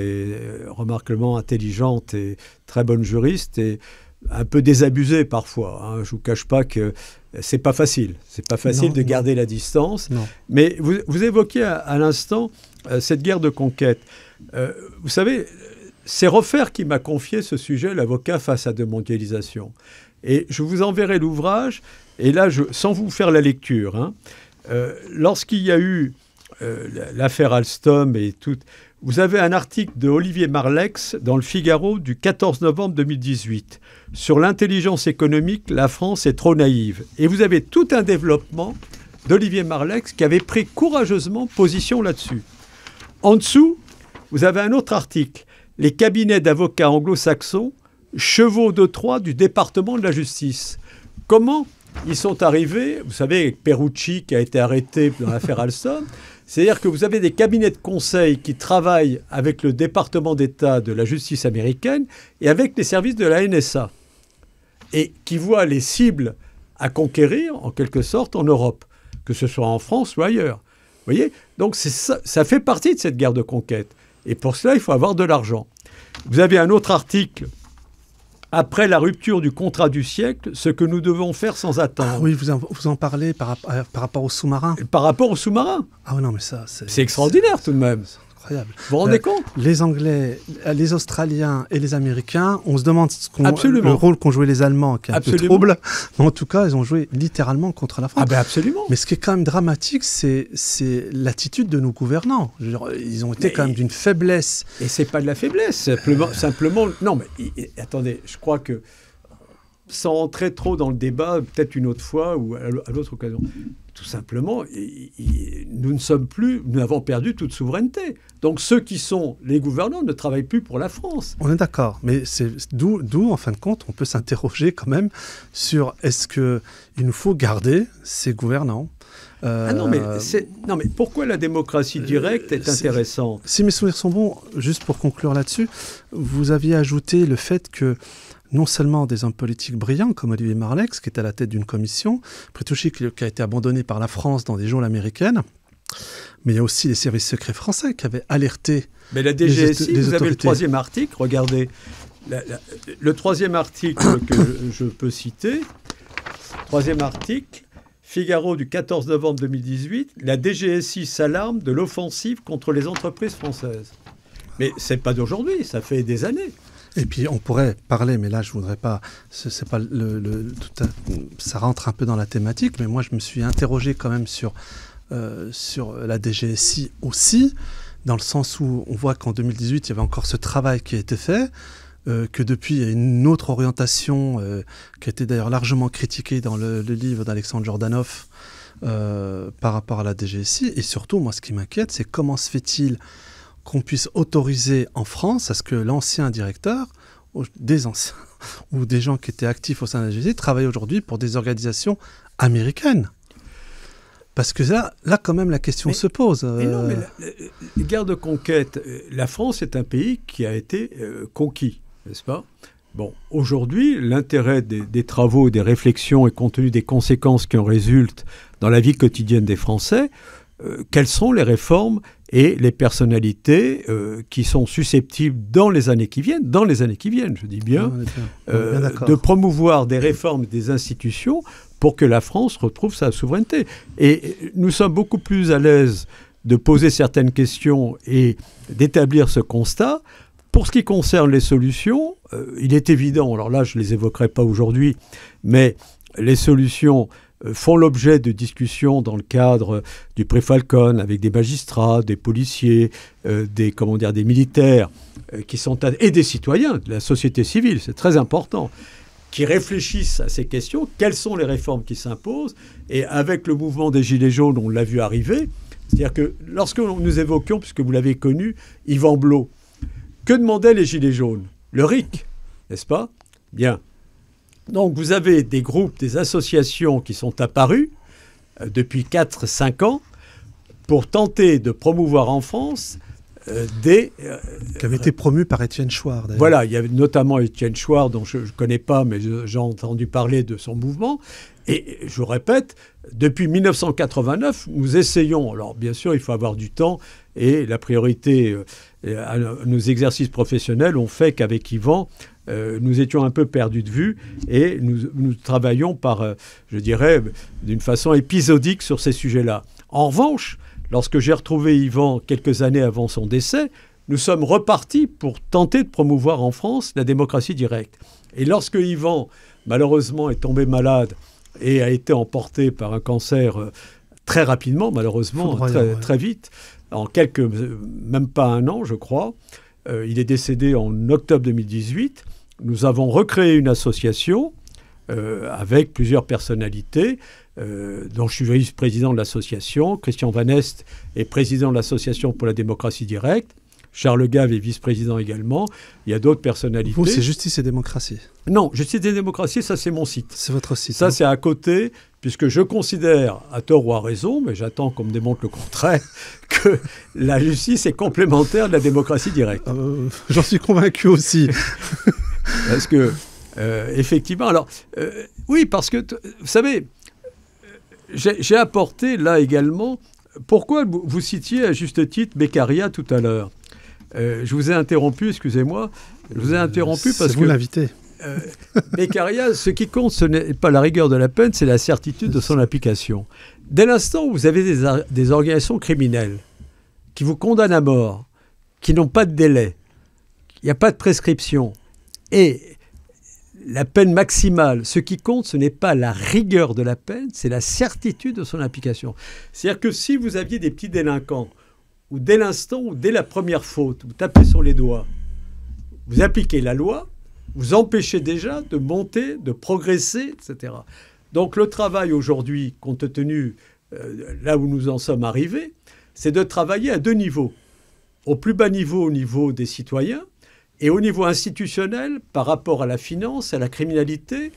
remarquablement intelligente et très bonne juriste, et un peu désabusée parfois. Hein. Je ne vous cache pas que c'est pas facile. C'est pas facile de garder la distance. Non. Mais vous évoquiez à l'instant cette guerre de conquête. Vous savez, c'est Roffer qui m'a confié ce sujet, l'avocat face à démondialisation. Et je vous enverrai l'ouvrage. Et là, sans vous faire la lecture, lorsqu'il y a eu l'affaire Alstom et tout, vous avez un article de Olivier Marleix dans le Figaro du 14 novembre 2018 sur l'intelligence économique, la France est trop naïve. Et vous avez tout un développement d'Olivier Marleix qui avait pris courageusement position là-dessus. En dessous, vous avez un autre article, les cabinets d'avocats anglo-saxons, chevaux de Troie du département de la justice. Comment ils sont arrivés, vous savez, avec Perucci qui a été arrêté dans l'affaire Alstom, c'est-à-dire que vous avez des cabinets de conseil qui travaillent avec le département d'État de la justice américaine et avec les services de la NSA et qui voient les cibles à conquérir, en quelque sorte, en Europe, que ce soit en France ou ailleurs. Vous voyez? Donc ça fait partie de cette guerre de conquête. Et pour cela, il faut avoir de l'argent. Vous avez un autre article. Après la rupture du contrat du siècle, ce que nous devons faire sans attendre. Ah oui, vous en parlez par rapport aux sous-marins. Par rapport aux sous-marins. Ah oui, non, mais ça, c'est extraordinaire tout de même. incroyable. Vous vous rendez compte? Les Anglais, les Australiens et les Américains, on se demande Absolument. le rôle qu'ont joué les Allemands, qui est un peu trouble, mais en tout cas, ils ont joué littéralement contre la France. Ah ben absolument. Mais ce qui est quand même dramatique, c'est l'attitude de nos gouvernants. Je veux dire, ils ont été quand même d'une faiblesse. Et c'est pas de la faiblesse, simplement. Non, mais attendez, je crois que sans entrer trop dans le débat, peut-être une autre fois ou à l'autre occasion. Tout simplement, nous avons perdu toute souveraineté. Donc ceux qui sont les gouvernants ne travaillent plus pour la France. On est d'accord, mais c'est d'où, en fin de compte, on peut s'interroger quand même sur est-ce qu'il nous faut garder ces gouvernants. Non, mais pourquoi la démocratie directe est intéressante? Si mes souvenirs sont bons, juste pour conclure là-dessus, vous aviez ajouté le fait que non seulement des hommes politiques brillants comme Olivier Marleix, qui était à la tête d'une commission, Prétouchy qui a été abandonné par la France dans des geôles américaines, mais il y a aussi les services secrets français qui avaient alerté. Mais la DGSI, vous avez le troisième article, regardez, le troisième article que je peux citer, troisième article, Figaro du 14 novembre 2018, la DGSI s'alarme de l'offensive contre les entreprises françaises. Mais c'est pas d'aujourd'hui, ça fait des années. Et puis on pourrait parler, mais là je voudrais pas, c'est pas ça rentre un peu dans la thématique, mais moi je me suis interrogé quand même sur la DGSI aussi, dans le sens où on voit qu'en 2018 il y avait encore ce travail qui a été fait, que depuis il y a une autre orientation qui a été d'ailleurs largement critiquée dans le livre d'Alexandre Jordanov par rapport à la DGSI, et surtout moi ce qui m'inquiète c'est comment se fait-il qu'on puisse autoriser en France à ce que l'ancien directeur, des anciens ou des gens qui étaient actifs au sein de la DGSI travaillent aujourd'hui pour des organisations américaines. Parce que là quand même, la question se pose. Mais non, mais la guerre de conquête, la France est un pays qui a été conquis, n'est-ce pas? Bon, aujourd'hui, l'intérêt des travaux, des réflexions et compte tenu des conséquences qui en résultent dans la vie quotidienne des Français, quelles sont les réformes et les personnalités qui sont susceptibles dans les années qui viennent, je dis bien, de promouvoir des réformes des institutions pour que la France retrouve sa souveraineté. Et nous sommes beaucoup plus à l'aise de poser certaines questions et d'établir ce constat. Pour ce qui concerne les solutions, il est évident, alors là je ne les évoquerai pas aujourd'hui, mais les solutions font l'objet de discussions dans le cadre du pré-Falcon avec des magistrats, des policiers, des militaires et des citoyens, de la société civile, c'est très important, qui réfléchissent à ces questions, quelles sont les réformes qui s'imposent, et avec le mouvement des Gilets jaunes, on l'a vu arriver, c'est-à-dire que lorsque nous évoquions, puisque vous l'avez connu, Yvan Blot, que demandaient les Gilets jaunes? Le RIC, n'est-ce pas? Bien. Donc vous avez des groupes, des associations qui sont apparues depuis 4-5 ans pour tenter de promouvoir en France qui avaient été promus par Étienne Chouard. D'ailleurs. Voilà, il y avait notamment Étienne Chouard, dont je ne connais pas, mais j'ai entendu parler de son mouvement. Et je vous répète, depuis 1989, nous essayons, alors bien sûr il faut avoir du temps, et la priorité à nos exercices professionnels ont fait qu'avec Yvan, nous étions un peu perdus de vue et nous travaillons je dirais, d'une façon épisodique sur ces sujets-là. En revanche, lorsque j'ai retrouvé Yvan quelques années avant son décès, nous sommes repartis pour tenter de promouvoir en France la démocratie directe. Et lorsque Yvan, malheureusement, est tombé malade et a été emporté par un cancer très rapidement, malheureusement, très vite, en même pas un an, je crois, il est décédé en octobre 2018. Nous avons recréé une association avec plusieurs personnalités, dont je suis vice-président de l'association. Christian Van Est est président de l'association pour la démocratie directe. Charles Gave est vice-président également. Il y a d'autres personnalités. Vous, c'est Justice et démocratie? Non, Justice et démocratie, ça c'est mon site. C'est votre site. Ça c'est à côté, puisque je considère, à tort ou à raison, mais j'attends qu'on me démontre le contraire, que la justice est complémentaire de la démocratie directe. J'en suis convaincu aussi. Parce que, effectivement, alors, oui, parce que, vous savez, j'ai apporté là également, pourquoi vous citiez à juste titre Beccaria tout à l'heure. Je vous ai interrompu, excusez-moi. Je vous ai interrompu parce que... C'est vous l'invité. Beccaria, ce qui compte, ce n'est pas la rigueur de la peine, c'est la certitude de son application. Dès l'instant où vous avez des organisations criminelles qui vous condamnent à mort, qui n'ont pas de délai. Il n'y a pas de prescription. Et la peine maximale, ce qui compte, ce n'est pas la rigueur de la peine, c'est la certitude de son application. C'est-à-dire que si vous aviez des petits délinquants, où dès l'instant, ou dès la première faute, vous tapez sur les doigts, vous appliquez la loi, vous empêchez déjà de monter, de progresser, etc. Donc le travail aujourd'hui, compte tenu là où nous en sommes arrivés, c'est de travailler à deux niveaux. Au plus bas niveau, au niveau des citoyens, et au niveau institutionnel, par rapport à la finance, à la criminalité,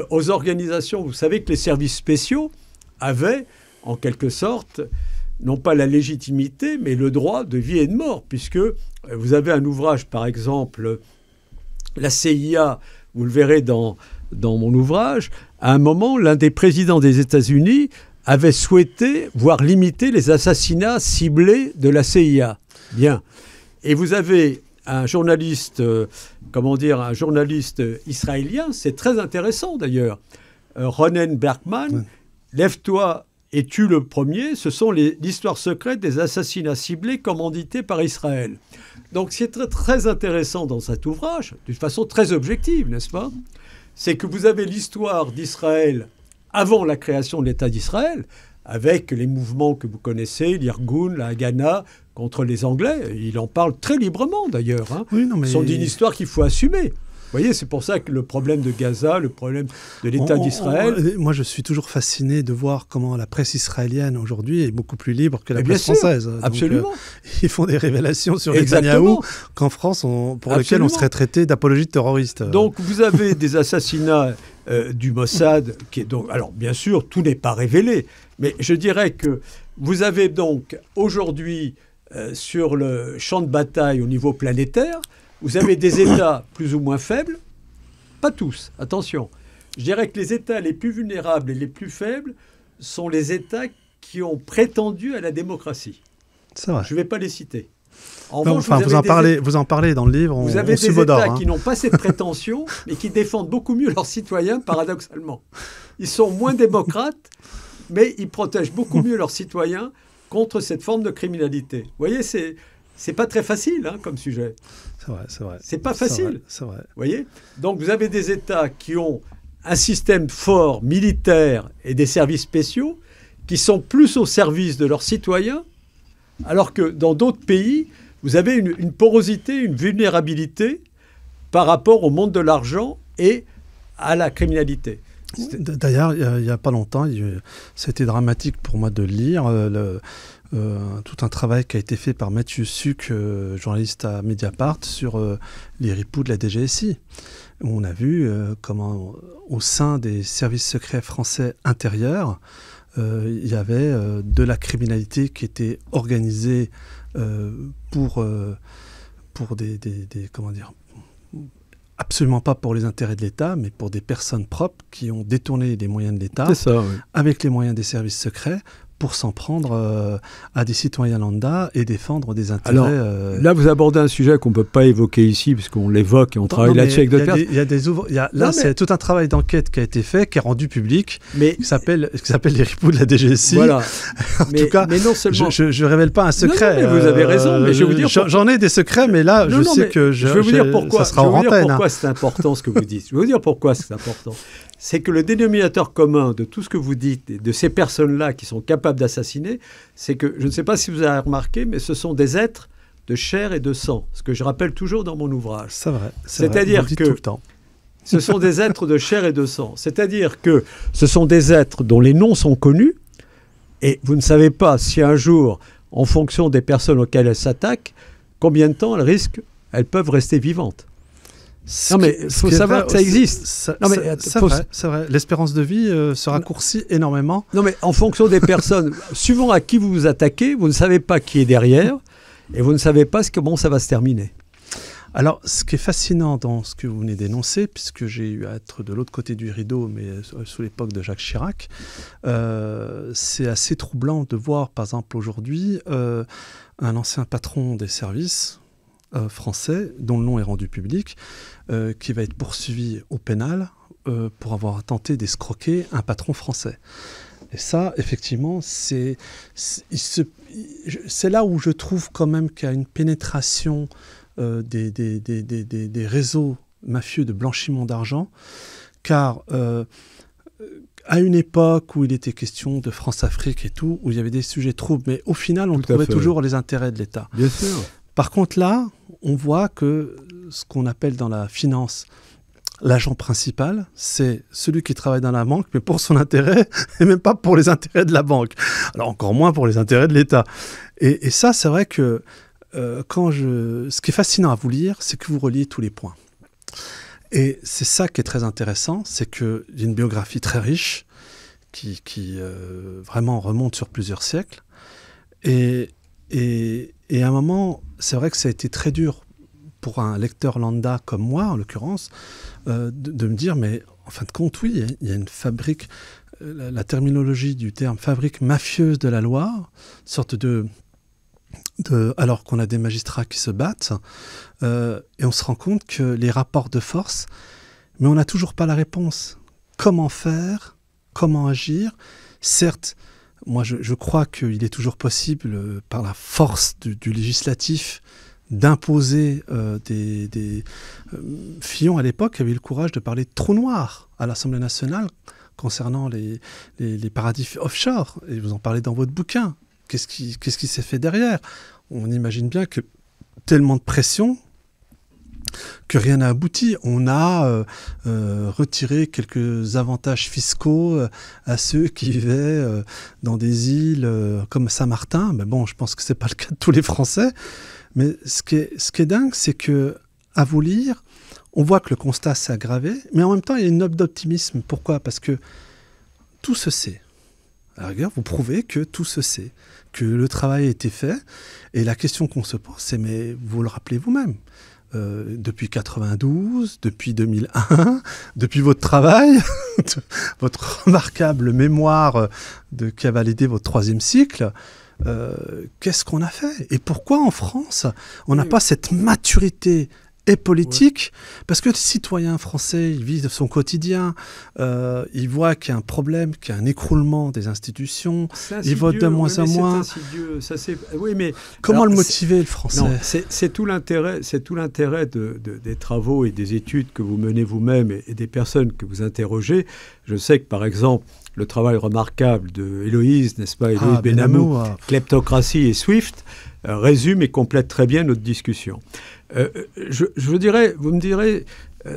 aux organisations. Vous savez que les services spéciaux avaient, en quelque sorte, non pas la légitimité, mais le droit de vie et de mort, puisque vous avez un ouvrage, par exemple, la CIA, vous le verrez dans mon ouvrage, à un moment, l'un des présidents des États-Unis avait souhaité voir limiter les assassinats ciblés de la CIA. Bien. Et vous avez un journaliste, un journaliste israélien, c'est très intéressant d'ailleurs, Ronen Bergman, Lève-toi et tue le premier, ce sont l'histoire secrète des assassinats ciblés commandités par Israël. Donc ce qui est très, très intéressant dans cet ouvrage, d'une façon très objective, n'est-ce pas, c'est que vous avez l'histoire d'Israël avant la création de l'État d'Israël, avec les mouvements que vous connaissez, l'Irgun, la Haganah, contre les Anglais. Il en parle très librement, d'ailleurs. Hein. Oui, mais... Ce sont une histoire qu'il faut assumer. Vous voyez, c'est pour ça que le problème de Gaza, le problème de l'État d'Israël... Moi, je suis toujours fasciné de voir comment la presse israélienne, aujourd'hui, est beaucoup plus libre que la presse française. Donc, absolument. Ils font des révélations sur Netanyahou qu'en France, pour lesquelles on serait traité d'apologiste terroriste. Donc, vous avez des assassinats du Mossad, qui est donc... Alors, bien sûr, tout n'est pas révélé, mais je dirais que vous avez donc, aujourd'hui, sur le champ de bataille au niveau planétaire, vous avez des États plus ou moins faibles, pas tous, attention. Je dirais que les États les plus vulnérables et les plus faibles sont les États qui ont prétendu à la démocratie. C'est vrai. Je ne vais pas les citer. Vous en parlez dans le livre. Vous avez des États qui n'ont pas cette prétention, mais qui défendent beaucoup mieux leurs citoyens, paradoxalement. Ils sont moins démocrates, mais ils protègent beaucoup mieux leurs citoyens contre cette forme de criminalité. Vous voyez, c'est pas très facile comme sujet. C'est vrai. C'est pas facile. C'est vrai. Vous voyez ? Donc vous avez des États qui ont un système fort militaire et des services spéciaux qui sont plus au service de leurs citoyens, alors que dans d'autres pays, vous avez une porosité, une vulnérabilité par rapport au monde de l'argent et à la criminalité. D'ailleurs, il n'y a pas longtemps, c'était dramatique pour moi de lire tout un travail qui a été fait par Mathieu Suc, journaliste à Mediapart, sur les ripoux de la DGSI. On a vu comment, au sein des services secrets français intérieurs, il y avait de la criminalité qui était organisée pour des comment dire, absolument pas pour les intérêts de l'État, mais pour des personnes propres qui ont détourné les moyens de l'État avec les moyens des services secrets pour s'en prendre à des citoyens lambda et défendre des intérêts... Alors, là, vous abordez un sujet qu'on ne peut pas évoquer ici, puisqu'on l'évoque et on travaille là-dessus avec d'autres personnes. C'est tout un travail d'enquête qui a été fait, qui est rendu public, qui s'appelle les ripoux de la DGSI. Voilà. En tout cas, mais non seulement... je ne révèle pas un secret. Non, mais vous avez raison, mais je vais vous dire... J'en ai des secrets, mais là, je sais que je vais vous dire pourquoi. Ça sera en antenne. Je vais vous dire pourquoi c'est important ce que vous dites. Je vais vous dire pourquoi c'est important. C'est que le dénominateur commun de tout ce que vous dites et de ces personnes-là qui sont capables d'assassiner, c'est que, je ne sais pas si vous avez remarqué, mais ce sont des êtres de chair et de sang, ce que je rappelle toujours dans mon ouvrage. C'est vrai. C'est-à-dire que tout le temps. Ce sont des êtres de chair et de sang. C'est-à-dire que ce sont des êtres dont les noms sont connus, et vous ne savez pas si un jour, en fonction des personnes auxquelles elles s'attaquent, combien de temps elles peuvent rester vivantes. Non, mais il faut savoir que ça existe. C'est vrai. L'espérance de vie se raccourcit énormément. Non, mais en fonction des personnes, suivant à qui vous vous attaquez, vous ne savez pas qui est derrière et vous ne savez pas comment ça va se terminer. Alors, ce qui est fascinant dans ce que vous venez d'énoncer, puisque j'ai eu à être de l'autre côté du rideau, mais sous l'époque de Jacques Chirac, c'est assez troublant de voir, par exemple, aujourd'hui, un ancien patron des services français, dont le nom est rendu public, qui va être poursuivi au pénal pour avoir tenté d'escroquer un patron français. Et ça, effectivement, c'est là où je trouve quand même qu'il y a une pénétration des réseaux mafieux de blanchiment d'argent, car à une époque où il était question de France-Afrique et tout, où il y avait des sujets troubles, mais au final, on trouvait toujours les intérêts de l'État. Bien sûr. Par contre, là, on voit que ce qu'on appelle dans la finance l'agent principal, c'est celui qui travaille dans la banque, mais pour son intérêt, et même pas pour les intérêts de la banque. Alors encore moins pour les intérêts de l'État. Et ça, c'est vrai que ce qui est fascinant à vous lire, c'est que vous reliez tous les points. Et c'est ça qui est très intéressant, c'est qu'il y a une biographie très riche, qui vraiment remonte sur plusieurs siècles. Et à un moment, c'est vrai que ça a été très dur pour un lecteur lambda comme moi, en l'occurrence, de me dire, mais en fin de compte, oui, il y a une fabrique, la terminologie du terme fabrique mafieuse de la loi, sorte alors qu'on a des magistrats qui se battent, et on se rend compte que les rapports de force, mais on n'a toujours pas la réponse. Comment faire ? Comment agir ? Certes, moi je crois qu'il est toujours possible, par la force du législatif, d'imposer Fillon, à l'époque, avait eu le courage de parler de trou noir à l'Assemblée nationale concernant les paradis offshore. Et vous en parlez dans votre bouquin. Qu'est-ce qui s'est fait derrière ? On imagine bien que tellement de pression que rien n'a abouti. On a retiré quelques avantages fiscaux à ceux qui vivaient dans des îles comme Saint-Martin. Mais bon, je pense que ce n'est pas le cas de tous les Français. Mais ce qui est dingue, c'est que à vous lire, on voit que le constat s'est aggravé, mais en même temps, il y a une note d'optimisme. Pourquoi ? Parce que tout se sait. À la rigueur, vous prouvez que tout se sait, que le travail a été fait. Et la question qu'on se pose, c'est, mais vous le rappelez vous-même, depuis 92, depuis 2001, depuis votre travail, votre remarquable mémoire qui a validé votre 3e cycle, qu'est-ce qu'on a fait ? Et pourquoi en France, on n'a pas cette maturité et politique ? Parce que le citoyen français, il vit de son quotidien, il voit qu'il y a un problème, qu'il y a un écroulement des institutions, il vote de moins en moins. Oui, mais comment le motiver, le français ? Non, c'est tout l'intérêt des travaux et des études que vous menez vous-même et des personnes que vous interrogez. Je sais que, par exemple, le travail remarquable de Héloïse, n'est-ce pas, Héloïse Benamou, Kleptocratie et Swift, résume et complète très bien notre discussion. Vous me direz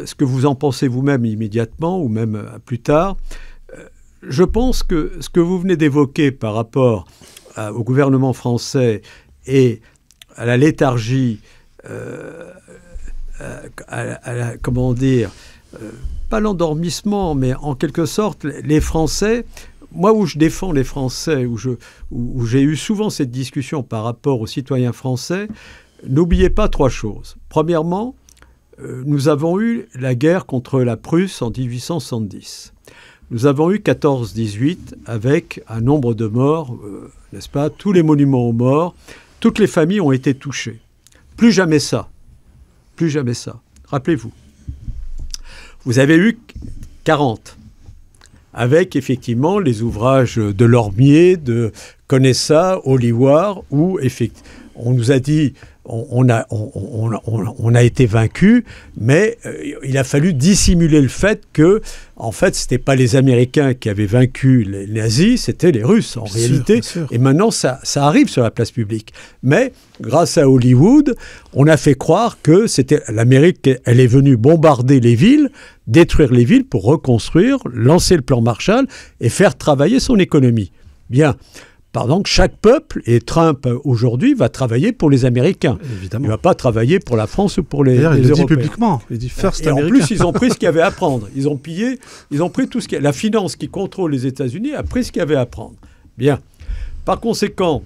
ce que vous en pensez vous-même immédiatement ou même plus tard. Je pense que ce que vous venez d'évoquer par rapport au gouvernement français et à la léthargie, comment dire, pas l'endormissement, mais en quelque sorte, les Français, moi où je défends les Français, où j'ai eu souvent cette discussion par rapport aux citoyens français, n'oubliez pas 3 choses. Premièrement, nous avons eu la guerre contre la Prusse en 1870. Nous avons eu 14-18 avec un nombre de morts, n'est-ce pas, tous les monuments aux morts, toutes les familles ont été touchées. Plus jamais ça. Plus jamais ça. Rappelez-vous. Vous avez eu 40, avec effectivement les ouvrages de Lormier, de Conessa, Oliwar, où on nous a dit on a été vaincu, mais il a fallu dissimuler le fait que, en fait, c'était pas les Américains qui avaient vaincu les nazis, c'était les Russes en réalité. Bien sûr. Et maintenant, ça arrive sur la place publique. Mais grâce à Hollywood, on a fait croire que c'était l'Amérique, elle est venue bombarder les villes, détruire les villes pour reconstruire, lancer le plan Marshall et faire travailler son économie. Bien. Pardon, chaque peuple, et Trump aujourd'hui va travailler pour les Américains. Évidemment. Il ne va pas travailler pour la France ou pour les Européens. Il le dit publiquement. Il dit first America. En plus, ils ont pris ce qu'il y avait à prendre. Ils ont pris tout ce qui... La finance qui contrôle les États-Unis a pris ce qu'il y avait à prendre. Bien. Par conséquent,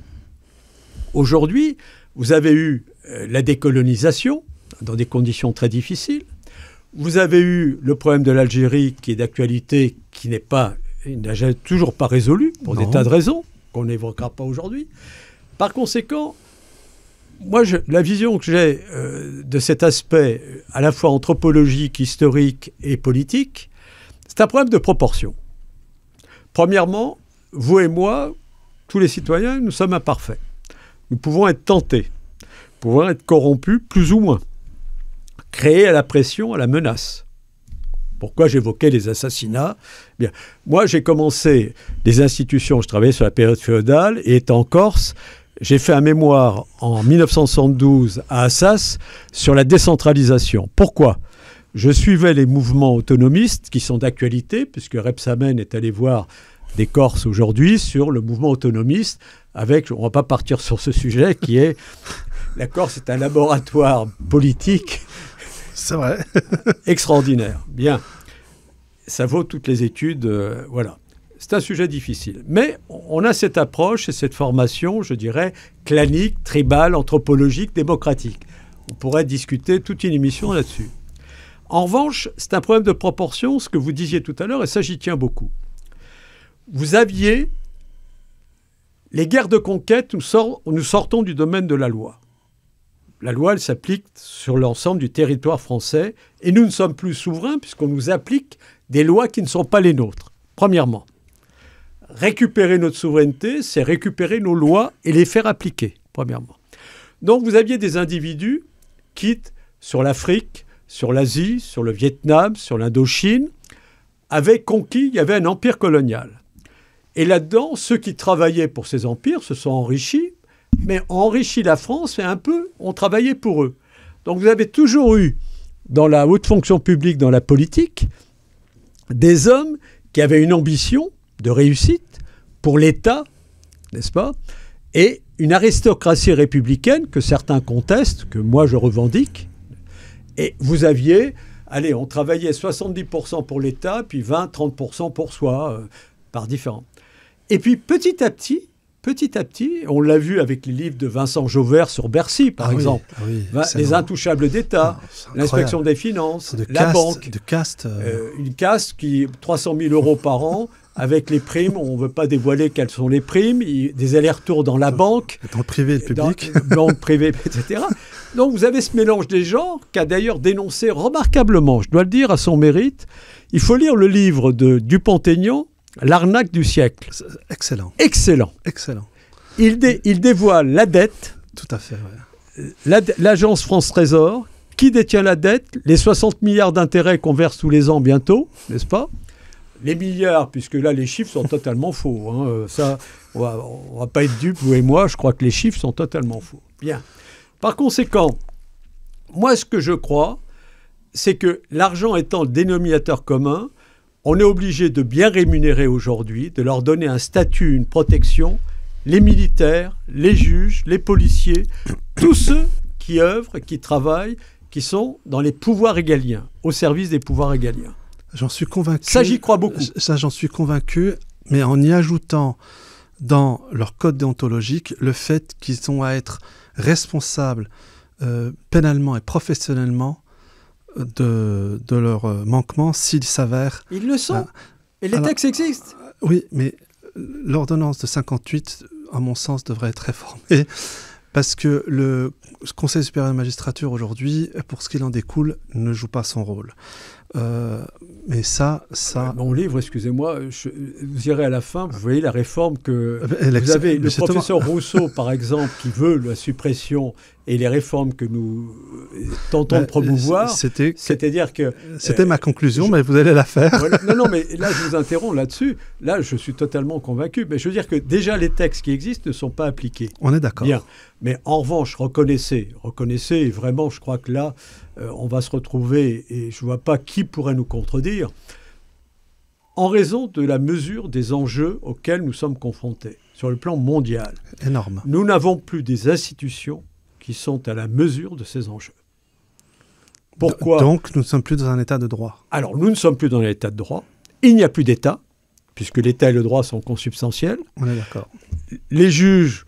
aujourd'hui, vous avez eu la décolonisation dans des conditions très difficiles. Vous avez eu le problème de l'Algérie qui est d'actualité, qui n'a toujours pas résolu pour des tas de raisons qu'on n'évoquera pas aujourd'hui. Par conséquent, moi, la vision que j'ai de cet aspect à la fois anthropologique, historique et politique, c'est un problème de proportion. Premièrement, vous et moi, tous les citoyens, nous sommes imparfaits. Nous pouvons être tentés, nous pouvons être corrompus plus ou moins, créés à la pression, à la menace. Pourquoi j'évoquais les assassinats ? Bien, moi, j'ai commencé des institutions, je travaillais sur la période féodale, et étant en Corse, j'ai fait un mémoire en 1972 à Assas sur la décentralisation. Pourquoi ? Je suivais les mouvements autonomistes qui sont d'actualité, puisque Rebsamen est allé voir des Corses aujourd'hui sur le mouvement autonomiste, avec, on ne va pas partir sur ce sujet, qui est la Corse est un laboratoire politique. C'est vrai. Extraordinaire. Bien. Ça vaut toutes les études. Voilà. C'est un sujet difficile. Mais on a cette approche et cette formation, je dirais, clanique, tribale, anthropologique, démocratique. On pourrait discuter toute une émission là-dessus. En revanche, c'est un problème de proportion, ce que vous disiez tout à l'heure, et ça, j'y tiens beaucoup. Vous aviez les guerres de conquête, nous sortons du domaine de la loi. La loi, elle s'applique sur l'ensemble du territoire français et nous ne sommes plus souverains puisqu'on nous applique des lois qui ne sont pas les nôtres. Premièrement, récupérer notre souveraineté, c'est récupérer nos lois et les faire appliquer, premièrement. Donc vous aviez des individus qui, sur l'Afrique, sur l'Asie, sur le Vietnam, sur l'Indochine, avaient conquis, il y avait un empire colonial. Et là-dedans, ceux qui travaillaient pour ces empires se sont enrichis, mais ont enrichi la France et un peu ont travaillé pour eux. Donc vous avez toujours eu, dans la haute fonction publique, dans la politique, des hommes qui avaient une ambition de réussite pour l'État, n'est-ce pas ? Et une aristocratie républicaine que certains contestent, que moi je revendique. Et vous aviez, allez, on travaillait 70% pour l'État, puis 20-30% pour soi, par différents. Et puis petit à petit, on l'a vu avec les livres de Vincent Jauvert sur Bercy, par exemple. Les intouchables d'État, l'inspection des finances, la banque. Une caste qui, 300 000 € par an, avec les primes, on ne veut pas dévoiler quelles sont les primes, des allers-retours dans la banque. Dans le privé et le public. Dans le privé, etc. Donc vous avez ce mélange des genres qu'a d'ailleurs dénoncé remarquablement, je dois le dire à son mérite. Il faut lire le livre de Dupont-Aignan, L'arnaque du siècle. Excellent. Excellent. Excellent. Il dévoile la dette. Tout à fait, ouais. L'agence France Trésor, qui détient la dette, les 60 milliards d'intérêts qu'on verse tous les ans bientôt, n'est-ce pas ? Les milliards, puisque là, les chiffres sont totalement faux. Hein. Ça, on va pas être dupes, vous et moi, je crois que les chiffres sont totalement faux. Bien. Par conséquent, moi, ce que je crois, c'est que l'argent étant le dénominateur commun, on est obligé de bien rémunérer aujourd'hui, de leur donner un statut, une protection, les militaires, les juges, les policiers, tous ceux qui œuvrent, qui travaillent, qui sont dans les pouvoirs régaliens, au service des pouvoirs régaliens. J'en suis convaincu. Ça, j'y crois beaucoup. Ça, j'en suis convaincu, mais en y ajoutant dans leur code déontologique le fait qu'ils ont à être responsables pénalement et professionnellement de leurs manquements s'ils s'avèrent... Ils le sont. Et les textes existent. Oui, mais l'ordonnance de 58, à mon sens, devrait être réformée parce que le Conseil supérieur de la magistrature aujourd'hui, pour ce qu'il en découle, ne joue pas son rôle. Mais ça... Mon livre, excusez-moi, vous irez à la fin, vous voyez la réforme que... Vous avez le professeur Rousseau, par exemple, qui veut la suppression et les réformes que nous tentons de promouvoir. C'est-à-dire que... C'était ma conclusion, mais vous allez la faire. Voilà. Non, mais là, je vous interromps là-dessus. Là, je suis totalement convaincu. Mais je veux dire que déjà, les textes qui existent ne sont pas appliqués. On est d'accord. Bien. Mais en revanche, reconnaissez, et vraiment, je crois que là, on va se retrouver, et je ne vois pas qui pourrait nous contredire, en raison de la mesure des enjeux auxquels nous sommes confrontés, sur le plan mondial. Énorme. Nous n'avons plus des institutions qui sont à la mesure de ces enjeux. Pourquoi ? Donc, nous ne sommes plus dans un état de droit. Alors, nous ne sommes plus dans un état de droit. Il n'y a plus d'État, puisque l'État et le droit sont consubstantiels. On est d'accord. Les juges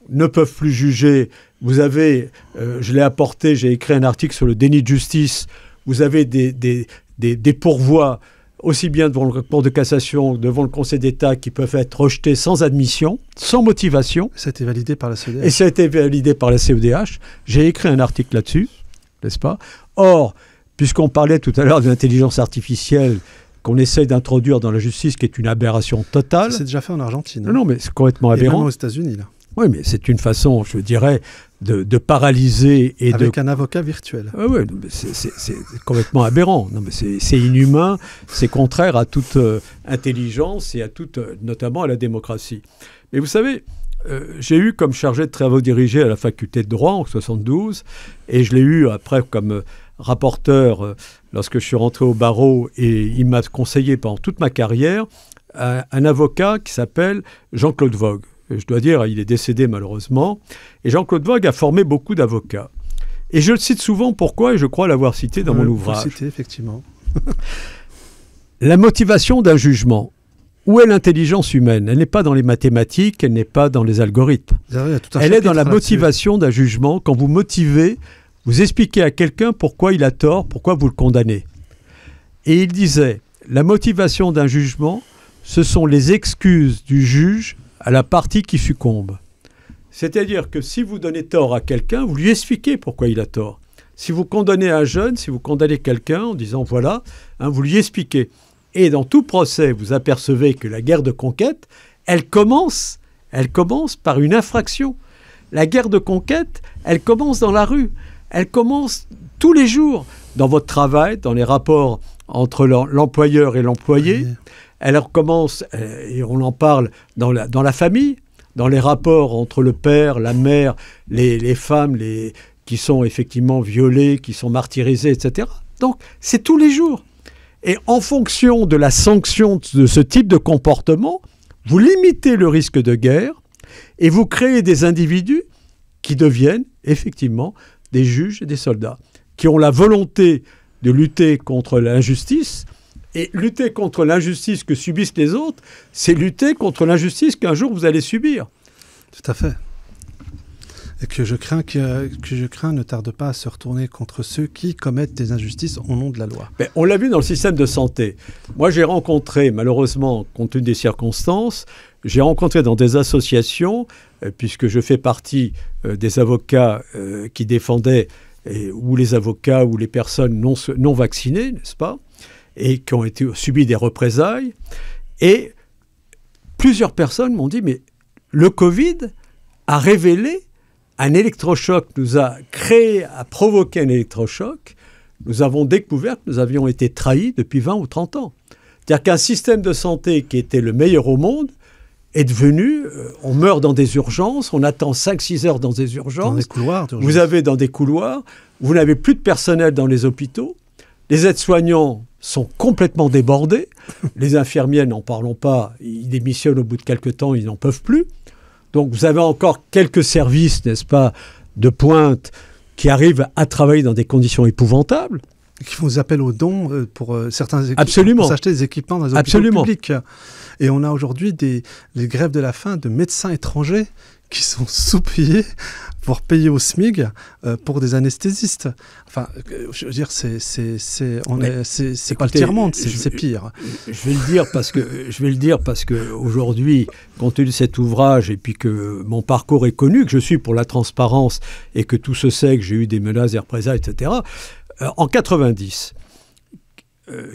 ne peuvent plus juger. Vous avez, je l'ai apporté, j'ai écrit un article sur le déni de justice. Vous avez des pourvois, aussi bien devant le Cour de cassation, devant le Conseil d'État, qui peuvent être rejetés sans admission, sans motivation. Ça a été validé par la CEDH. Et ça a été validé par la CEDH. J'ai écrit un article là-dessus, n'est-ce pas ? Or, puisqu'on parlait tout à l'heure de l'intelligence artificielle qu'on essaye d'introduire dans la justice, qui est une aberration totale. C'est déjà fait en Argentine. Non, mais c'est complètement aberrant. Et même aux États-Unis, là. Oui, mais c'est une façon, je dirais, de paralyser et avec un avocat virtuel. Oui, c'est complètement aberrant. Non, mais c'est inhumain, c'est contraire à toute intelligence et à toute, notamment à la démocratie. Mais vous savez, j'ai eu comme chargé de travaux dirigés à la faculté de droit en 72, et je l'ai eu après comme rapporteur lorsque je suis rentré au barreau, et il m'a conseillé pendant toute ma carrière un avocat qui s'appelle Jean-Claude Vogue. Je dois dire, il est décédé malheureusement. Et Jean-Claude Vogue a formé beaucoup d'avocats. Et je le cite souvent, pourquoi ? Et je crois l'avoir cité dans mon ouvrage. Cité, effectivement. La motivation d'un jugement. Où est l'intelligence humaine ? Elle n'est pas dans les mathématiques, elle n'est pas dans les algorithmes. Elle est dans la motivation d'un jugement. Quand vous motivez, vous expliquez à quelqu'un pourquoi il a tort, pourquoi vous le condamnez. Et il disait, la motivation d'un jugement, ce sont les excuses du juge à la partie qui succombe. C'est-à-dire que si vous donnez tort à quelqu'un, vous lui expliquez pourquoi il a tort. Si vous condamnez un jeune, si vous condamnez quelqu'un en disant voilà, vous lui expliquez. Et dans tout procès, vous apercevez que la guerre de conquête, elle commence par une infraction. La guerre de conquête, elle commence dans la rue. Elle commence tous les jours dans votre travail, dans les rapports entre l'employeur et l'employé. Oui. Elle commence, et on en parle, dans la famille, dans les rapports entre le père, la mère, les femmes qui sont effectivement violées, qui sont martyrisées, etc. Donc, c'est tous les jours. Et en fonction de la sanction de ce type de comportement, vous limitez le risque de guerre et vous créez des individus qui deviennent effectivement des juges et des soldats, qui ont la volonté de lutter contre l'injustice. Et lutter contre l'injustice que subissent les autres, c'est lutter contre l'injustice qu'un jour vous allez subir. Tout à fait. Et que je crains ne tarde pas à se retourner contre ceux qui commettent des injustices au nom de la loi. Mais on l'a vu dans le système de santé. Moi, j'ai rencontré, malheureusement, compte tenu des circonstances, j'ai rencontré dans des associations, puisque je fais partie des avocats qui défendaient, ou les avocats ou les personnes non vaccinées, n'est-ce pas ? Et qui ont subi des représailles. Et plusieurs personnes m'ont dit, mais le Covid a révélé un électrochoc, nous a provoqué un électrochoc. Nous avons découvert que nous avions été trahis depuis 20 ou 30 ans. C'est-à-dire qu'un système de santé qui était le meilleur au monde est devenu, on meurt dans des urgences, on attend 5-6 heures dans des urgences. Dans des couloirs d'urgence. Vous avez dans des couloirs, vous n'avez plus de personnel dans les hôpitaux. Les aides-soignants sont complètement débordés. Les infirmières, n'en parlons pas, ils démissionnent au bout de quelques temps, ils n'en peuvent plus. Donc vous avez encore quelques services, n'est-ce pas, de pointe qui arrivent à travailler dans des conditions épouvantables. Qui font des appels aux dons pour certains Absolument. Pour s'acheter des équipements dans les hôpitaux publics. Et on a aujourd'hui les grèves de la faim de médecins étrangers qui sont sous-payés pour payer au SMIG pour des anesthésistes. Enfin, je veux dire, c'est pas le tiers-monde, c'est pire. Je vais le dire parce que aujourd'hui, compte tenu de cet ouvrage et puis que mon parcours est connu, que je suis pour la transparence et que tout se sait, que j'ai eu des menaces, des représailles, etc. En 90,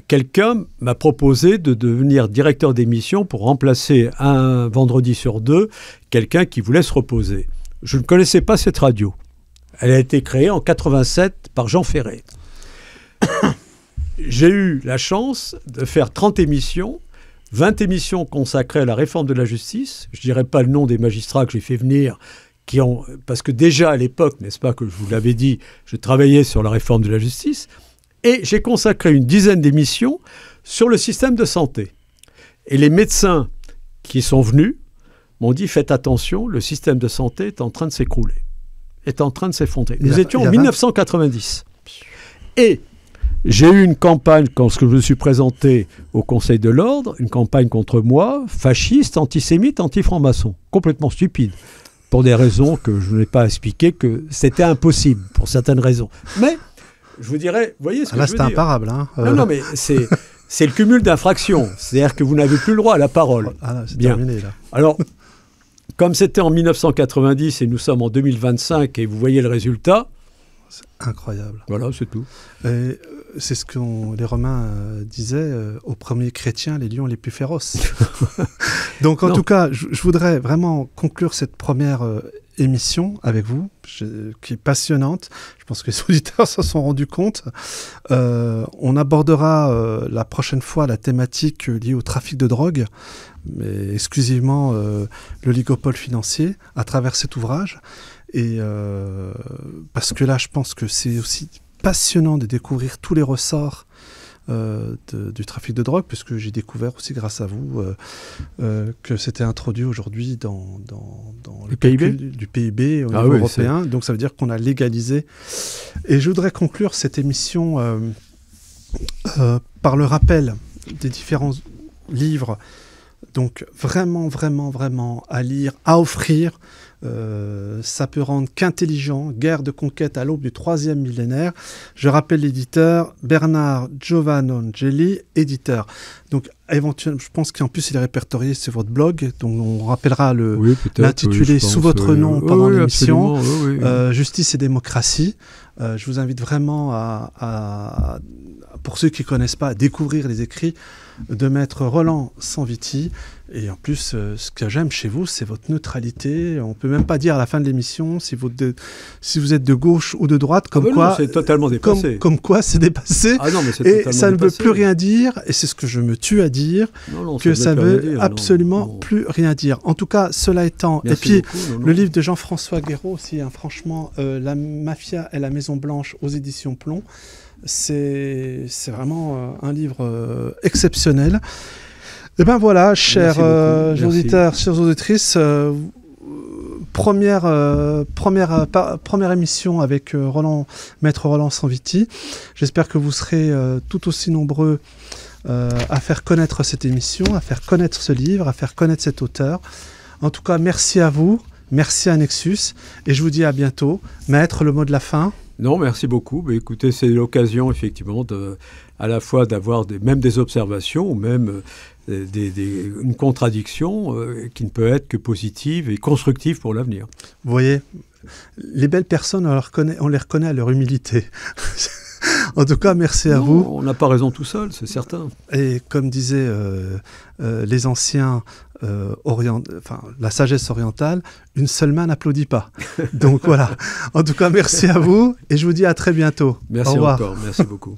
quelqu'un m'a proposé de devenir directeur d'émission pour remplacer un vendredi sur 2 quelqu'un qui voulait se reposer. Je ne connaissais pas cette radio. Elle a été créée en 87 par Jean Ferré. J'ai eu la chance de faire 30 émissions, 20 émissions consacrées à la réforme de la justice. Je ne dirai pas le nom des magistrats que j'ai fait venir, parce que déjà à l'époque, n'est-ce pas, que je vous l'avais dit, je travaillais sur la réforme de la justice. Et j'ai consacré une dizaine d'émissions sur le système de santé. Et les médecins qui sont venus m'ont dit, faites attention, le système de santé est en train de s'écrouler, est en train de s'effondrer. Nous étions en 1990. Et j'ai eu une campagne, quand je me suis présenté au Conseil de l'Ordre, une campagne contre moi, fasciste, antisémite, anti-franc-maçon, complètement stupide, pour des raisons que je n'ai pas expliquées, que c'était impossible, pour certaines raisons. Mais, je vous dirais, vous voyez ce que je veux dire. Là, c'est imparable. Hein. Non, mais c'est le cumul d'infractions. C'est-à-dire que vous n'avez plus le droit à la parole. Ah là, c'est terminé, là. Alors, comme c'était en 1990 et nous sommes en 2025 et vous voyez le résultat. C'est incroyable. Voilà, c'est tout. c'est ce que les Romains disaient aux premiers chrétiens, les lions les plus féroces. Donc en tout cas, je voudrais vraiment conclure cette première émission avec vous, qui est passionnante. Je pense que les auditeurs s'en sont rendus compte. On abordera la prochaine fois la thématique liée au trafic de drogue, mais exclusivement l'oligopole financier à travers cet ouvrage. Et parce que là, je pense que c'est aussi passionnant de découvrir tous les ressorts du trafic de drogue, puisque j'ai découvert aussi grâce à vous que c'était introduit aujourd'hui dans le PIB du PIB au niveau européen. Donc ça veut dire qu'on a légalisé. Et je voudrais conclure cette émission par le rappel des différents livres. Donc vraiment, vraiment, vraiment à lire, à offrir. Ça peut rendre qu'intelligent. Guerre de conquête à l'aube du 3e millénaire. Je rappelle l'éditeur Bernard Giovannangeli, éditeur. Donc éventuellement, je pense qu'en plus il est répertorié sur votre blog. Donc on rappellera l'intitulé sous votre nom pendant l'émission. Justice et démocratie. Je vous invite vraiment pour ceux qui ne connaissent pas, à découvrir les écrits de maître Roland Sanviti. Et en plus, ce que j'aime chez vous, c'est votre neutralité. On ne peut même pas dire à la fin de l'émission si vous êtes de gauche ou de droite, comme quoi c'est totalement dépassé. Comme quoi c'est dépassé. Ah non, mais c'est et ça ne veut plus rien dire, et c'est ce que je me tue à dire, que ça ne veut absolument plus rien dire. En tout cas, cela étant... Merci et puis, beaucoup, le livre de Jean-François Guéraud aussi, hein, franchement, La Mafia et la Maison Blanche aux éditions Plomb, c'est vraiment un livre exceptionnel. Et bien voilà, chers auditeurs, chères auditrices, première émission avec maître Roland Sanviti. J'espère que vous serez tout aussi nombreux à faire connaître cette émission, à faire connaître ce livre, à faire connaître cet auteur. En tout cas, merci à vous, merci à Nexus, et je vous dis à bientôt. Maître, le mot de la fin? Non, merci beaucoup. Mais écoutez, c'est l'occasion, effectivement, à la fois d'avoir même des observations, ou même une contradiction qui ne peut être que positive et constructive pour l'avenir. Vous voyez, les belles personnes, on les reconnaît à leur humilité. En tout cas, merci à vous. On n'a pas raison tout seul, c'est certain. Et comme disaient les anciens, la sagesse orientale, une seule main n'applaudit pas. Donc voilà. En tout cas, merci à vous et je vous dis à très bientôt. Merci encore, merci beaucoup.